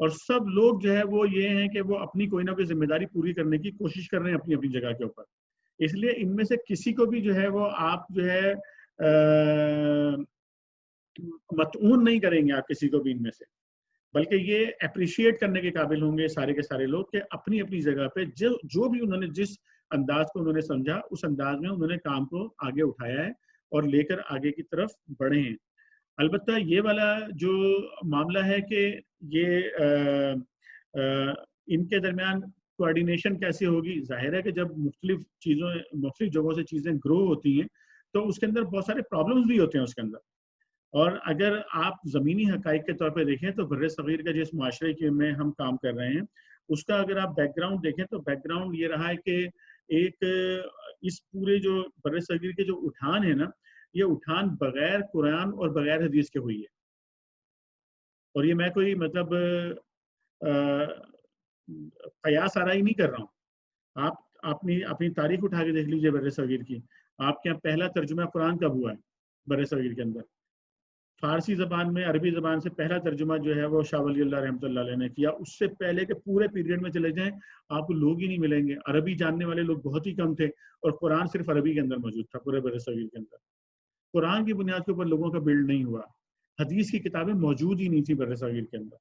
اور سب لوگ جو ہے وہ یہ ہیں کہ وہ اپنی کوئی نہ کوئی ذمہ داری پوری کرنے کی کوشش کر رہے ہیں اپنی اپنی جگہ کے اوپر. اس لیے ان میں سے کسی کو بھی جو ہے وہ آپ جو ہے مطعون نہیں کریں گے آپ کسی کو بھی ان میں سے، بلکہ یہ اپریشیٹ کرنے کے قابل ہوں گے سارے کے سارے لوگ کہ اپنی اپنی جگہ پہ جو بھی انہوں نے جس انداز کو انہوں نے سمجھا اس انداز میں انہوں نے کام کو آگے اٹھایا ہے اور لے کر آگے کی طرف بڑھے ہیں. البتہ یہ والا جو معاملہ ہے کہ یہ ان کے درمیان کوآرڈینیشن کیسے ہوگی؟ ظاہر ہے کہ جب مختلف جگہوں سے چیزیں گرو ہوتی ہیں تو اس کے اندر بہت سارے پرابلمز بھی ہوتے ہیں اس کے اندر. اور اگر آپ زمینی حقائق کے طور پہ دیکھیں تو بر صغیر کا جس معاشرے کے میں ہم کام کر رہے ہیں اس کا اگر آپ بیک گراؤنڈ دیکھیں تو بیک گراؤنڈ یہ رہا ہے کہ ایک اس پورے جو بر صغیر کے جو اٹھان ہے نا، یہ اٹھان بغیر قرآن اور بغیر حدیث کے ہوئی ہے. اور یہ میں کوئی مطلب قیاس آرائی نہیں کر رہا ہوں. آپ اپنی تاریخ اٹھا کے دیکھ لیجئے بر صغیر کی. آپ کے یہاں پہلا ترجمہ قرآن کب ہوا ہے بر صغیر کے اندر؟ فارسی زبان میں، عربی زبان سے پہلا ترجمہ جو ہے وہ شاہ ولی اللہ رحمۃ اللہ علیہ نے کیا. اس سے پہلے کے پورے پیریڈ میں چلے جائیں آپ کو لوگ ہی نہیں ملیں گے. عربی جاننے والے لوگ بہت ہی کم تھے، اور قرآن صرف عربی کے اندر موجود تھا پورے بر صغیر کے اندر. قرآن کی بنیاد کے اوپر لوگوں کا بلڈ نہیں ہوا، حدیث کی کتابیں موجود ہی نہیں تھی بر صغیر کے اندر.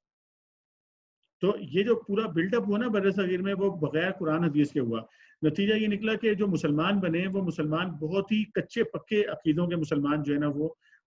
تو یہ جو پورا بلڈ اپ ہوا نا بر صغیر میں، وہ بغیر قرآن حدیث کے ہوا. نتیجہ یہ نکلا کہ جو مسلمان بنے وہ مسلمان بہت ہی کچے پکے عقیدوں کے مسلمان جو ہے نا وہ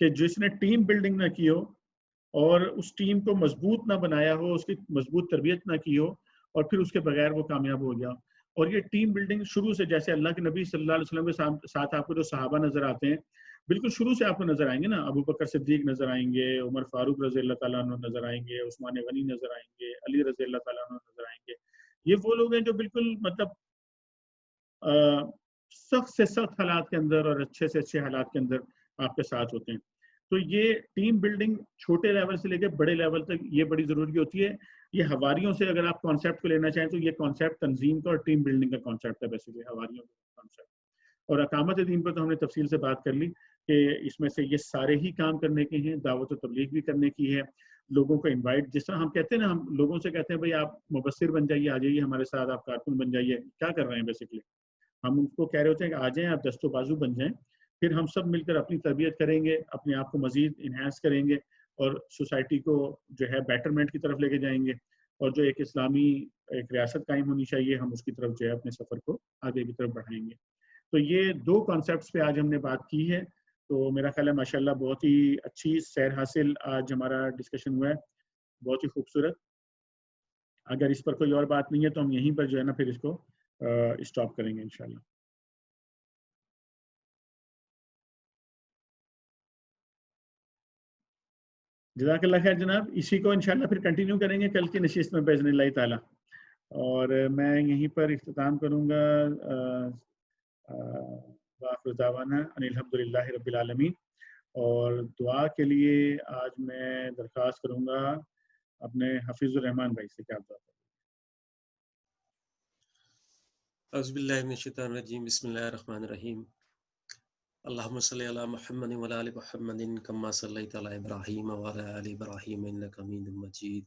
کہ جس نے ٹیم بلڈنگ نہ کی ہو اور اس ٹیم کو مضبوط نہ بنایا ہو, اس کی مضبوط تربیت نہ کی ہو, اور پھر اس کے بغیر وہ کامیاب ہو گیا. اور یہ ٹیم بلڈنگ شروع سے, جیسے اللہ کے نبی صلی اللہ علیہ وسلم کے ساتھ آپ کو جو صحابہ نظر آتے ہیں, بالکل شروع سے آپ کو نظر آئیں گے نا. ابو بکر صدیق نظر آئیں گے, عمر فاروق رضی اللہ تعالیٰ عنہ نظر آئیں گے, عثمان غنی نظر آئیں گے, علی رضی اللہ تعالیٰ عنہ نظر آئیں گے. یہ وہ لوگ ہیں جو بالکل مطلب سخت سے سخت حالات کے اندر اور اچھے سے اچھے حالات کے اندر آپ کے ساتھ ہوتے ہیں. تو یہ ٹیم بلڈنگ چھوٹے لیول سے لے کے بڑے لیول تک یہ بڑی ضروری ہوتی ہے. یہ حواریوں سے اگر آپ کانسیپٹ کو لینا چاہیں تو یہ کانسیپٹ تنظیم کا اور ٹیم بلڈنگ کا کانسیپٹ ہے بیسیکلی, حواریوں کا کانسیپٹ. اور اقامت دین پر تو ہم نے تفصیل سے بات کر لی کہ اس میں سے یہ سارے ہی کام کرنے کے ہیں, دعوت و تبلیغ بھی کرنے کی ہے, لوگوں کو انوائٹ, جس طرح ہم کہتے ہیں نا, ہم لوگوں سے کہتے ہیں بھائی آپ مبصر بن جائیے, آ جائیے ہمارے ساتھ, آپ کارکن بن جائیے. کیا کر رہے ہیں بیسیکلی؟ ہم ان کو کہہ رہے ہوتے ہیں کہ آ جائیں, آپ دست و بازو بن جائیں, پھر ہم سب مل کر اپنی تربیت کریں گے, اپنے آپ کو مزید انہینس کریں گے اور سوسائٹی کو جو ہے بیٹرمنٹ کی طرف لے کے جائیں گے. اور جو ایک اسلامی ایک ریاست قائم ہونی چاہیے, ہم اس کی طرف جو ہے اپنے سفر کو آگے کی طرف بڑھائیں گے. تو یہ دو کانسیپٹس پہ آج ہم نے بات کی ہے. تو میرا خیال ہے ماشاءاللہ بہت ہی اچھی سیر حاصل آج ہمارا ڈسکشن ہوا ہے, بہت ہی خوبصورت. اگر اس پر کوئی اور بات نہیں ہے تو ہم یہیں پر جو ہے نا پھر اس کو اسٹاپ کریں گے انشاءاللہ. جزاک اللہ خیر جناب. اسی کو انشاءاللہ پھر کنٹینیو کریں گے کل کی نشست میں باذن اللہ تعالی. اور میں یہیں پر اختتام کروں گا. وآخر دعوانا ان الحمدللہ رب العالمین. اور دعا کے لیے آج میں درخواست کروں گا اپنے حفیظ الرحمان بھائی سے. کیا دعا؟ اعوذ باللہ من الشیطان الرجیم. بسم اللہ الرحمن الرحیم. اللہم صلی علی محمد وعلی آل محمد کما صلیت علی ابراہیم وعلی آل ابراہیم انک حمید مجید.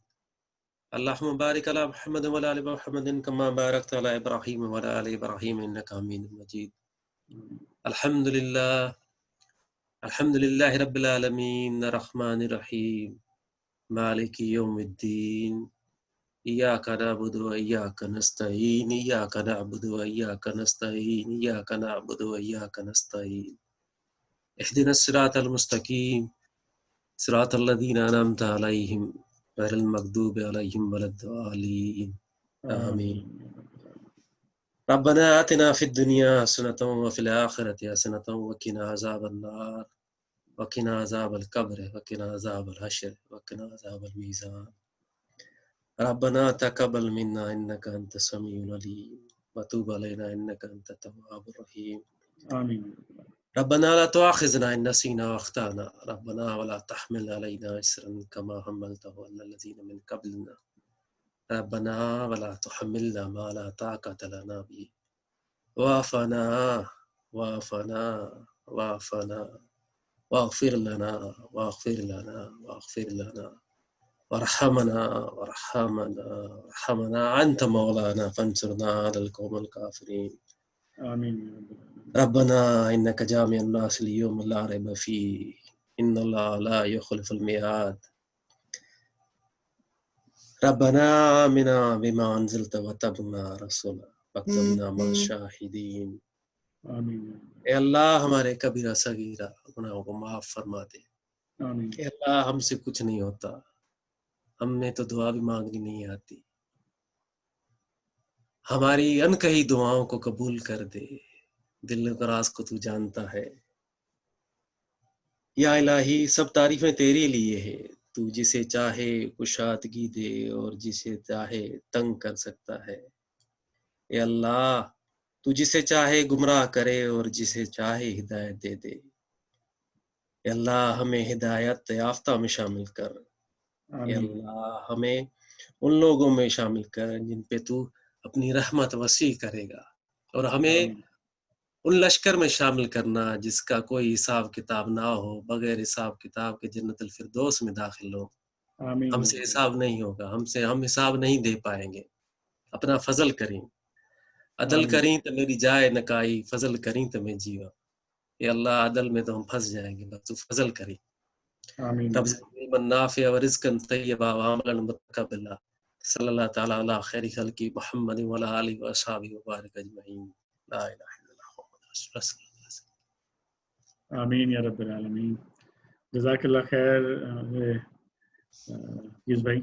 اللہم بارک علی محمد وعلی آل محمد کما بارکت علی ابراہیم وعلی آل ابراہیم انک حمید مجید. الحمدللہ رب العالمین الرحمن الرحیم مالک یوم الدین. ایاک نعبد و ایاک نستعین. ایاک نعبد و ایاک نستعین. ایاک نعبد و ایاک نستعین. اهدنا الصراط المستقیم صراط الذین انعمت علیہم غیر المغضوب علیہم ولا الضالین. آمین. ربنا آتنا فی الدنیا حسنۃ وفی الآخرۃ حسنۃ وقنا عذاب النار وقنا عذاب القبر وقنا عذاب الحشر وقنا عذاب المیزان. ربنا تقبل منا انک انت السمیع العلیم وتوب علینا انک انت التواب الرحیم. آمین. ربنا لا تؤاخذنا ان نسینا واخطانا. ربنا ولا تحمل علینا اصرا كما حملته على الذين من قبلنا. ربنا ولا تحملنا ما لا طاقة لنا به. واعف عنا واغفر لنا وارحمنا انت مولانا فانصرنا على القوم الكافرين. آمین. ربنا انك جامع الناس ليوم لا ريب فيه ان الله لا يخلف الميعاد. ربنا آمنا بما انزلت واتبعنا رسولا واكتبنا مع الشاهدين. آمین. اے اللہ ہمارے کبیرہ صغیرہ گناہوں کو معاف فرما دے. آمین. اے اللہ ہم سے کچھ نہیں ہوتا, ہم نے تو دعا بھی مانگنی نہیں آتی. ہماری انکہی دعاؤں کو قبول کر دے, دل کا راز کو تو جانتا ہے. یا الہی سب تعریفیں تیرے لیے ہے, تو جسے چاہے کشادگی دے اور جسے چاہے تنگ کر سکتا ہے. اے اللہ تو جسے چاہے گمراہ کرے اور جسے چاہے ہدایت دے دے. اے اللہ ہمیں ہدایت یافتہ میں شامل کر. اے اللہ ہمیں ان لوگوں میں شامل کر جن پہ تو اپنی رحمت وسیع کرے گا, اور ہمیں ان لشکر میں شامل کرنا جس کا کوئی حساب کتاب نہ ہو, بغیر حساب کتاب کے جنت الفردوس میں داخل ہو. آمین. ہم سے حساب نہیں ہوگا, ہم حساب نہیں دے پائیں گے. اپنا فضل کریں, عدل کریں تو میری جائے نکائی, فضل کریں تو میں جیوا. اے اللہ عدل میں تو ہم پھنس جائیں گے, بس تو فضل کریں. آمین. رب سے علما نافعا ورزقا طیبا وعملا متقبلا. صلی اللہ تعالی علی خیر خلق محمد وعلی آلہ واصحابہ وبارک اجمعین. لا الہ الا اللہ محمد رسول اللہ صلی اللہ علیہ وسلم. آمین یا رب العالمین. جزاک اللہ خیر حفیظ بھائی.